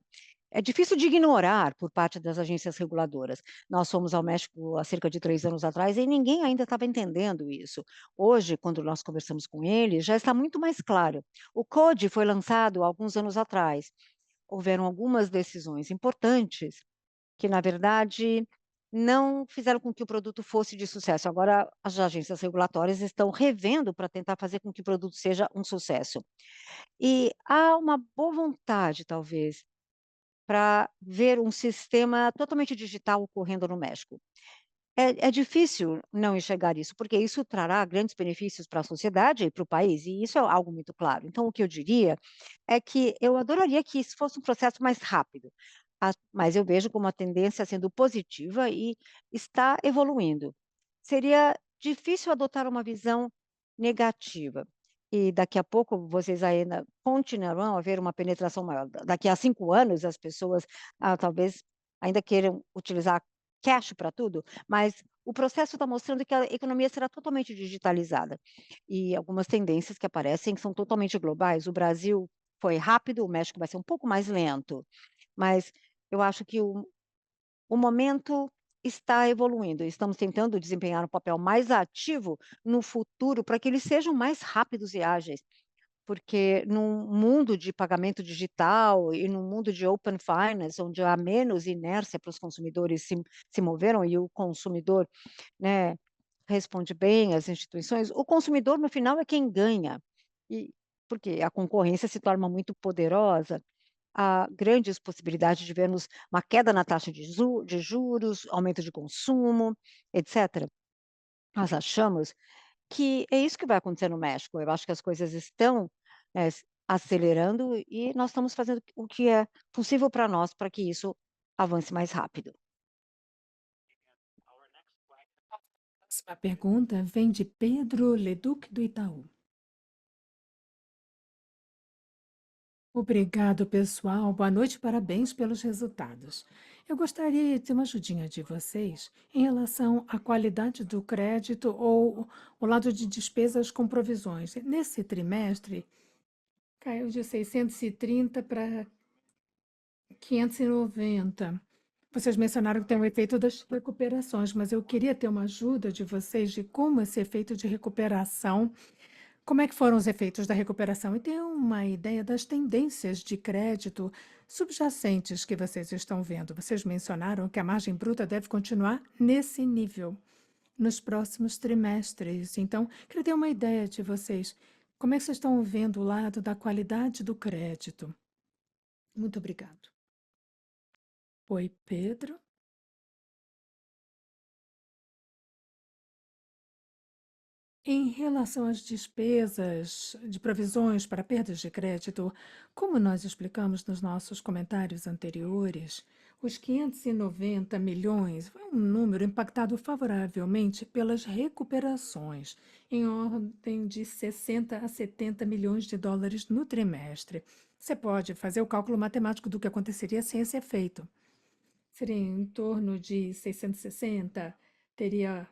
difícil de ignorar por parte das agências reguladoras. Nós fomos ao México há cerca de 3 anos atrás e ninguém ainda estava entendendo isso. Hoje, quando nós conversamos com eles, já está muito mais claro. O CODE foi lançado há alguns anos atrás. Houveram algumas decisões importantes que, na verdade, não fizeram com que o produto fosse de sucesso. Agora, as agências regulatórias estão revendo para tentar fazer com que o produto seja um sucesso. E há uma boa vontade, talvez, para ver um sistema totalmente digital ocorrendo no México. É difícil não enxergar isso, porque isso trará grandes benefícios para a sociedade e para o país, e isso é algo muito claro. Então, o que eu diria é que eu adoraria que isso fosse um processo mais rápido, mas eu vejo como a tendência sendo positiva e está evoluindo. Seria difícil adotar uma visão negativa, e daqui a pouco vocês ainda continuarão a ver uma penetração maior. Daqui a 5 anos as pessoas, talvez ainda queiram utilizar cash para tudo, mas o processo está mostrando que a economia será totalmente digitalizada. E algumas tendências que aparecem são totalmente globais. O Brasil foi rápido, o México vai ser um pouco mais lento, mas eu acho que o momento está evoluindo. Estamos tentando desempenhar um papel mais ativo no futuro para que eles sejam mais rápidos e ágeis. Porque num mundo de pagamento digital e num mundo de open finance, onde há menos inércia para os consumidores se moveram e o consumidor, né, responde bem às instituições, o consumidor no final é quem ganha. E porque a concorrência se torna muito poderosa, há grandes possibilidades de vermos uma queda na taxa de juros, aumento de consumo, etc. Nós achamos que é isso que vai acontecer no México. Eu acho que as coisas estão, acelerando e nós estamos fazendo o que é possível para nós, para que isso avance mais rápido.
Próxima pergunta vem de Pedro Leduc do Itaú. Obrigado, pessoal. Boa noite, parabéns pelos resultados. Eu gostaria de ter uma ajudinha de vocês em relação à qualidade do crédito ou o lado de despesas com provisões. Nesse trimestre, caiu de 630 para 590. Vocês mencionaram que tem o efeito das recuperações, mas eu queria ter uma ajuda de vocês de como esse efeito de recuperação, como é que foram os efeitos da recuperação e ter uma ideia das tendências de crédito subjacentes que vocês estão vendo. Vocês mencionaram que a margem bruta deve continuar nesse nível nos próximos trimestres. Então, queria ter uma ideia de vocês. Como é que vocês estão vendo o lado da qualidade do crédito? Muito obrigado. Oi, Pedro. Em relação às despesas de provisões para perdas de crédito, como nós explicamos nos nossos comentários anteriores, os 590 milhões foi um número impactado favoravelmente pelas recuperações, em ordem de 60 a 70 milhões de dólares no trimestre. Você pode fazer o cálculo matemático do que aconteceria sem esse efeito. Seria em torno de 660, teria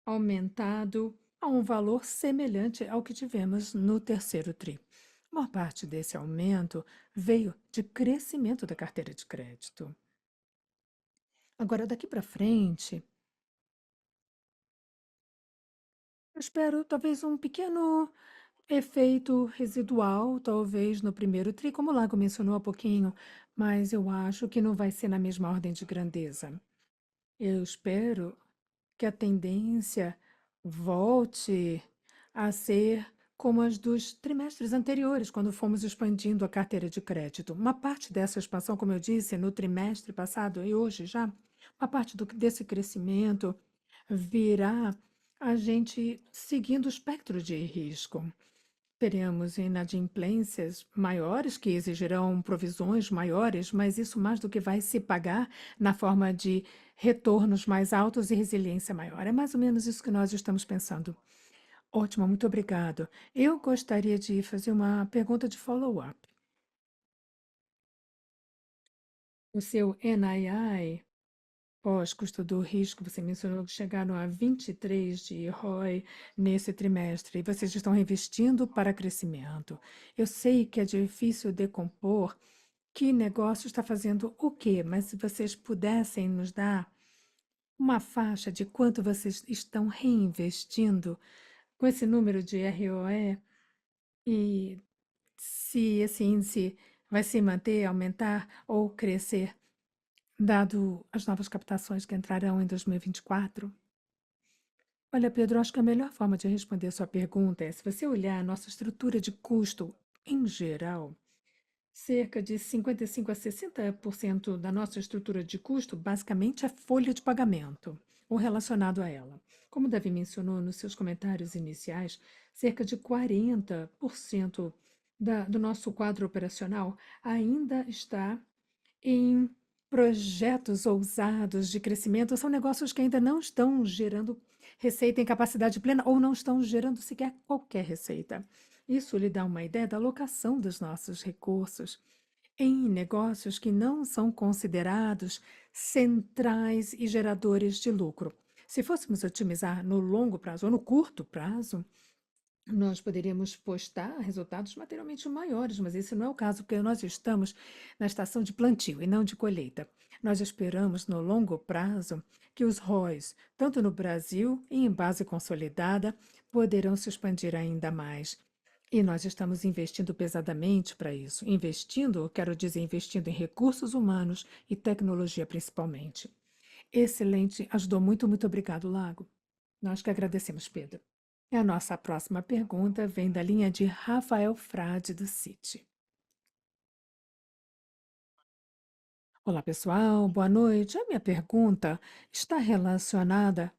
aumentado a um valor semelhante ao que tivemos no terceiro tri. A maior parte desse aumento veio de crescimento da carteira de crédito. Agora, daqui para frente, eu espero talvez um pequeno efeito residual, talvez no primeiro tri, como o Lago mencionou há pouquinho, mas eu acho que não vai ser na mesma ordem de grandeza. Eu espero que a tendência volte a ser como as dos trimestres anteriores, quando fomos expandindo a carteira de crédito. Uma parte dessa expansão, como eu disse, no trimestre passado e hoje já, uma parte desse crescimento virá a gente seguindo o espectro de risco. Teremos inadimplências maiores que exigirão provisões maiores, mas isso mais do que vai se pagar na forma de retornos mais altos e resiliência maior. É mais ou menos isso que nós estamos pensando. Ótimo, muito obrigado. Eu gostaria de fazer uma pergunta de follow-up. O seu NII pós-custo do risco, você mencionou que chegaram a 23 de ROI nesse trimestre, e vocês estão reinvestindo para crescimento. Eu sei que é difícil decompor que negócio está fazendo o quê, mas se vocês pudessem nos dar uma faixa de quanto vocês estão reinvestindo com esse número de ROE e se esse índice vai se manter, aumentar ou crescer, dado as novas captações que entrarão em 2024? Olha, Pedro, acho que a melhor forma de responder a sua pergunta é se você olhar a nossa estrutura de custo em geral, cerca de 55 a 60% da nossa estrutura de custo basicamente é folha de pagamento ou relacionado a ela. Como Davi mencionou nos seus comentários iniciais, cerca de 40% do nosso quadro operacional ainda está em projetos ousados de crescimento. São negócios que ainda não estão gerando receita em capacidade plena ou não estão gerando sequer qualquer receita. Isso lhe dá uma ideia da alocação dos nossos recursos em negócios que não são considerados centrais e geradores de lucro. Se fôssemos otimizar no longo prazo ou no curto prazo, nós poderíamos postar resultados materialmente maiores, mas esse não é o caso, porque nós estamos na estação de plantio e não de colheita. Nós esperamos, no longo prazo, que os ROIs, tanto no Brasil e em base consolidada, poderão se expandir ainda mais. E nós estamos investindo pesadamente para isso. Investindo, eu quero dizer, investindo em recursos humanos e tecnologia principalmente. Excelente, ajudou muito, muito obrigado, Lago. Nós que agradecemos, Pedro. E a nossa próxima pergunta vem da linha de Rafael Frade, do Citi. Olá, pessoal, boa noite. A minha pergunta está relacionada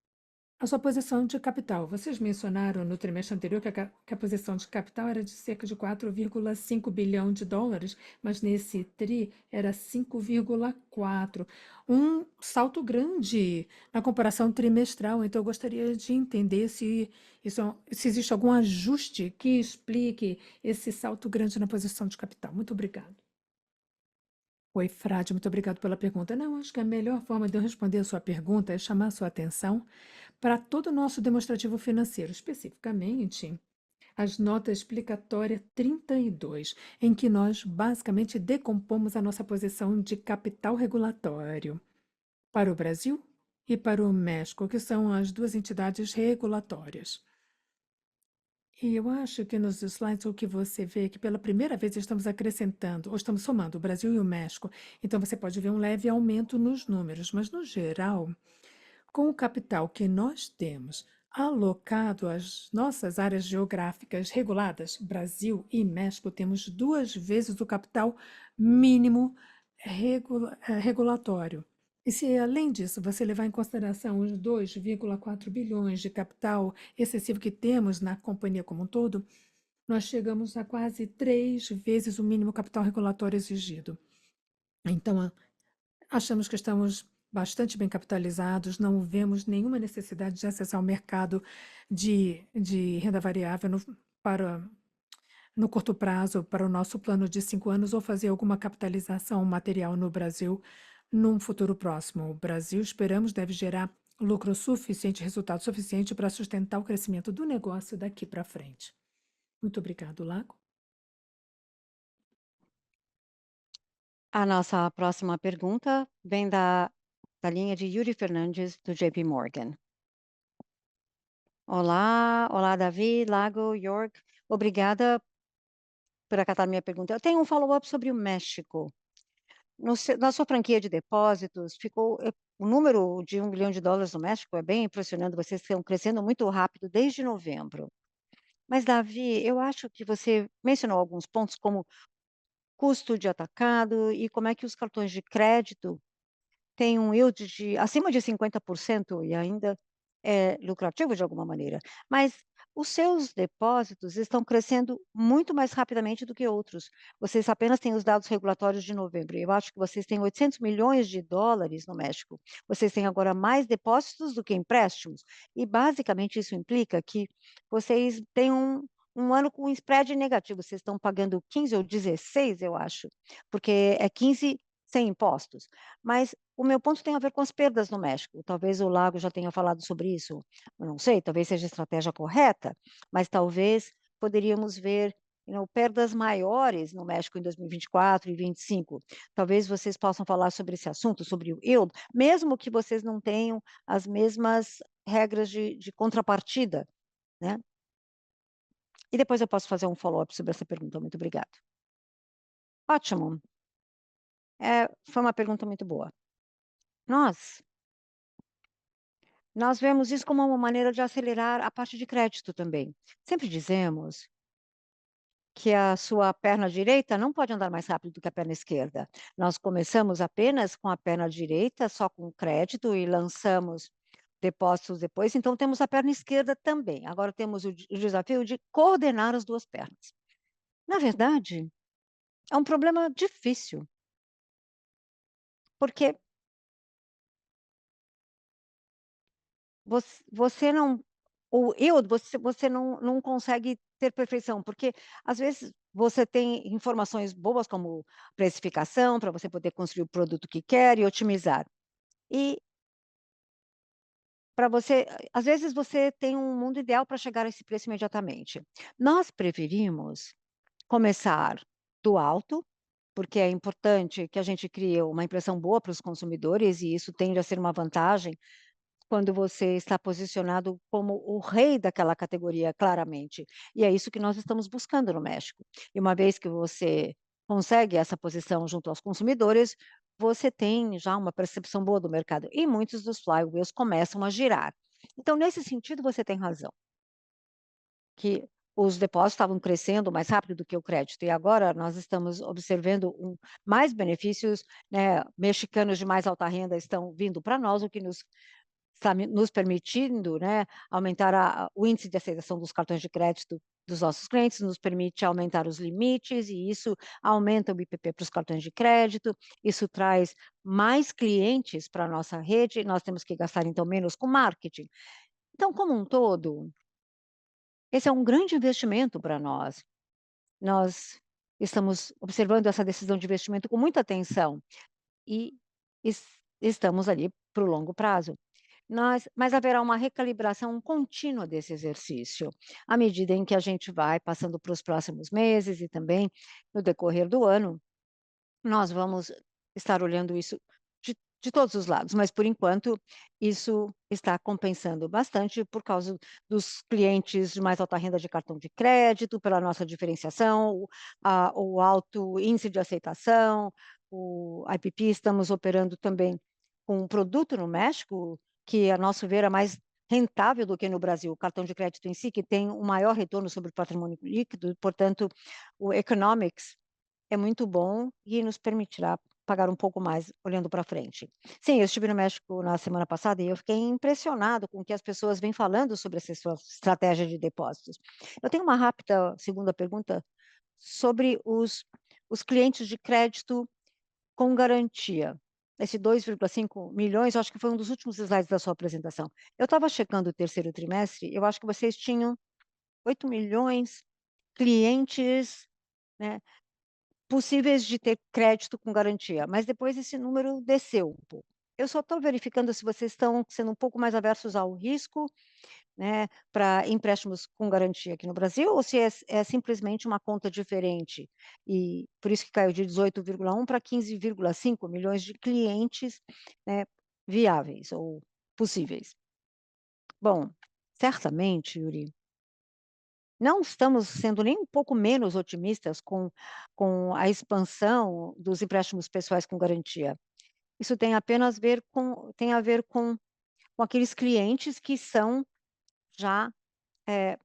à sua posição de capital. Vocês mencionaram no trimestre anterior que a posição de capital era de cerca de 4,5 bilhão de dólares, mas nesse TRI era 5,4. Um salto grande na comparação trimestral. Então, eu gostaria de entender se existe algum ajuste que explique esse salto grande na posição de capital. Muito obrigado. Oi, Frade, muito obrigado pela pergunta. Não, acho que a melhor forma de eu responder a sua pergunta é chamar a sua atenção para todo o nosso demonstrativo financeiro, especificamente as notas explicatória 32, em que nós basicamente decompomos a nossa posição de capital regulatório para o Brasil e para o México, que são as duas entidades regulatórias. E eu acho que nos slides o que você vê é que pela primeira vez estamos acrescentando, ou estamos somando o Brasil e o México. Então você pode ver um leve aumento nos números, mas no geral, com o capital que nós temos alocado às nossas áreas geográficas reguladas, Brasil e México, temos duas vezes o capital mínimo regulatório. E se, além disso, você levar em consideração os 2,4 bilhões de capital excessivo que temos na companhia como um todo, nós chegamos a quase 3 vezes o mínimo capital regulatório exigido. Então, achamos que estamos bastante bem capitalizados, não vemos nenhuma necessidade de acessar o mercado de renda variável no curto prazo, para o nosso plano de 5 anos, ou fazer alguma capitalização material no Brasil num futuro próximo. O Brasil, esperamos, deve gerar lucro suficiente, resultado suficiente para sustentar o crescimento do negócio daqui para frente. Muito obrigado, Lago.
A nossa próxima pergunta vem da linha de Yuri Fernandes, do JP Morgan. Olá, olá, Davi, Lago, York. Obrigada por acatar minha pergunta. Eu tenho um follow-up sobre o México. Na sua franquia de depósitos, o número de US$ 1 bilhão no México é bem impressionante. Vocês estão crescendo muito rápido desde novembro. Mas, Davi, eu acho que você mencionou alguns pontos, como custo de atacado e como é que os cartões de crédito tem um yield de acima de 50% e ainda é lucrativo de alguma maneira. Mas os seus depósitos estão crescendo muito mais rapidamente do que outros. Vocês apenas têm os dados regulatórios de novembro. Eu acho que vocês têm US$ 800 milhões no México. Vocês têm agora mais depósitos do que empréstimos. E basicamente isso implica que vocês têm um ano com um spread negativo. Vocês estão pagando 15 ou 16, eu acho, porque é 15 sem impostos. Mas o meu ponto tem a ver com as perdas no México. Talvez o Lago já tenha falado sobre isso, eu não sei, talvez seja a estratégia correta, mas talvez poderíamos ver, perdas maiores no México em 2024 e 2025. Talvez vocês possam falar sobre esse assunto, sobre o yield, mesmo que vocês não tenham as mesmas regras de contrapartida, né? E depois eu posso fazer um follow-up sobre essa pergunta. Muito obrigada. Ótimo. Foi uma pergunta muito boa. Nós Nós vemos isso como uma maneira de acelerar a parte de crédito também. Sempre dizemos que a sua perna direita não pode andar mais rápido do que a perna esquerda. Nós começamos apenas com a perna direita, só com crédito, e lançamos depósitos depois, então temos a perna esquerda também. Agora temos o desafio de coordenar as duas pernas. Na verdade, é um problema difícil, porque você não você não consegue ter perfeição, porque às vezes você tem informações boas como precificação, para você poder construir o produto que quer e otimizar. E para você às vezes você tem um mundo ideal para chegar a esse preço imediatamente. Nós preferimos começar do alto, porque é importante que a gente crie uma impressão boa para os consumidores e isso tende a ser uma vantagem quando você está posicionado como o rei daquela categoria, claramente. E é isso que nós estamos buscando no México. E uma vez que você consegue essa posição junto aos consumidores, você tem já uma percepção boa do mercado. E muitos dos flywheels começam a girar. Então, nesse sentido, você tem razão, que os depósitos estavam crescendo mais rápido do que o crédito. E agora nós estamos observando mais benefícios, né? Mexicanos de mais alta renda estão vindo para nós, o que está nos permitindo, né, aumentar o índice de aceitação dos cartões de crédito dos nossos clientes, nos permite aumentar os limites e isso aumenta o IPP para os cartões de crédito, isso traz mais clientes para a nossa rede, nós temos que gastar então menos com marketing. Então, como um todo, esse é um grande investimento para nós. Nós estamos observando essa decisão de investimento com muita atenção e es estamos ali para o longo prazo. Mas haverá uma recalibração contínua desse exercício, à medida em que a gente vai passando para os próximos meses e também no decorrer do ano, nós vamos estar olhando isso de todos os lados, mas por enquanto isso está compensando bastante por causa dos clientes de mais alta renda de cartão de crédito, pela nossa diferenciação, o alto índice de aceitação, o IPP, estamos operando também com um produto no México que, a nosso ver, é mais rentável do que no Brasil, o cartão de crédito em si, que tem um maior retorno sobre o patrimônio líquido, portanto, o economics é muito bom e nos permitirá pagar um pouco mais olhando para frente. Sim, eu estive no México na semana passada e eu fiquei impressionado com o que as pessoas vêm falando sobre essa sua estratégia de depósitos. Eu tenho uma rápida segunda pergunta sobre os clientes de crédito com garantia. Esse 2,5 milhões, eu acho que foi um dos últimos slides da sua apresentação. Eu estava checando o terceiro trimestre, eu acho que vocês tinham 8 milhões clientes, né, possíveis de ter crédito com garantia, mas depois esse número desceu um pouco. Eu só estou verificando se vocês estão sendo um pouco mais aversos ao risco, né, para empréstimos com garantia aqui no Brasil, ou se é simplesmente uma conta diferente, e por isso que caiu de 18,1 para 15,5 milhões de clientes, né, viáveis ou possíveis. Bom, certamente, Yuri, não estamos sendo nem um pouco menos otimistas com a expansão dos empréstimos pessoais com garantia. Isso tem a ver com aqueles clientes que são já,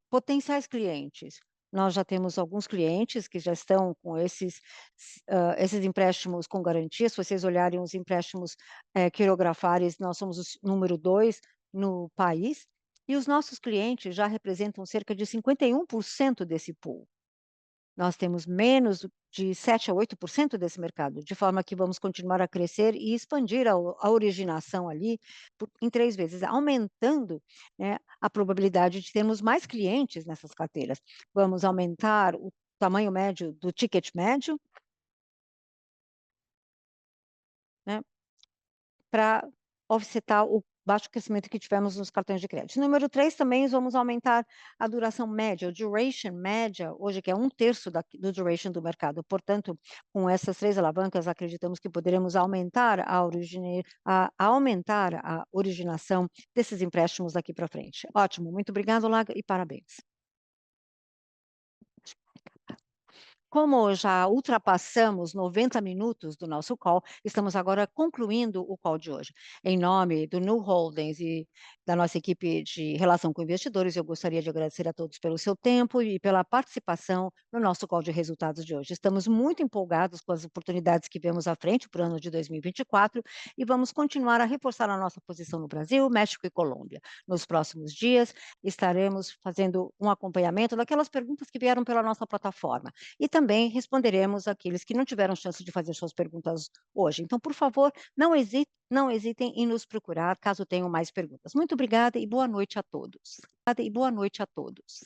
potenciais clientes. Nós já temos alguns clientes que já estão com esses empréstimos com garantia. Se vocês olharem os empréstimos, quirografares, nós somos o número 2 no país, e os nossos clientes já representam cerca de 51% desse pool. Nós temos menos de 7 a 8% desse mercado, de forma que vamos continuar a crescer e expandir a originação ali em 3 vezes, aumentando, né, a probabilidade de termos mais clientes nessas carteiras. Vamos aumentar o tamanho médio do ticket médio, né, para offsetar o baixo crescimento que tivemos nos cartões de crédito. Número 3, também vamos aumentar a duração média, o duration média, hoje que é 1/3 do duration do mercado. Portanto, com essas 3 alavancas, acreditamos que poderemos aumentar a originação desses empréstimos daqui para frente. Ótimo, muito obrigado, Laga, e parabéns. Como já ultrapassamos 90 minutos do nosso call, estamos agora concluindo o call de hoje. Em nome do New Holdings e da nossa equipe de relação com investidores, eu gostaria de agradecer a todos pelo seu tempo e pela participação no nosso call de resultados de hoje. Estamos muito empolgados com as oportunidades que vemos à frente para o ano de 2024 e vamos continuar a reforçar a nossa posição no Brasil, México e Colômbia. Nos próximos dias, estaremos fazendo um acompanhamento daquelas perguntas que vieram pela nossa plataforma. E também responderemos aqueles que não tiveram chance de fazer suas perguntas hoje. Então, por favor, não hesitem em nos procurar caso tenham mais perguntas. Muito obrigada e boa noite a todos. Obrigada e boa noite a todos.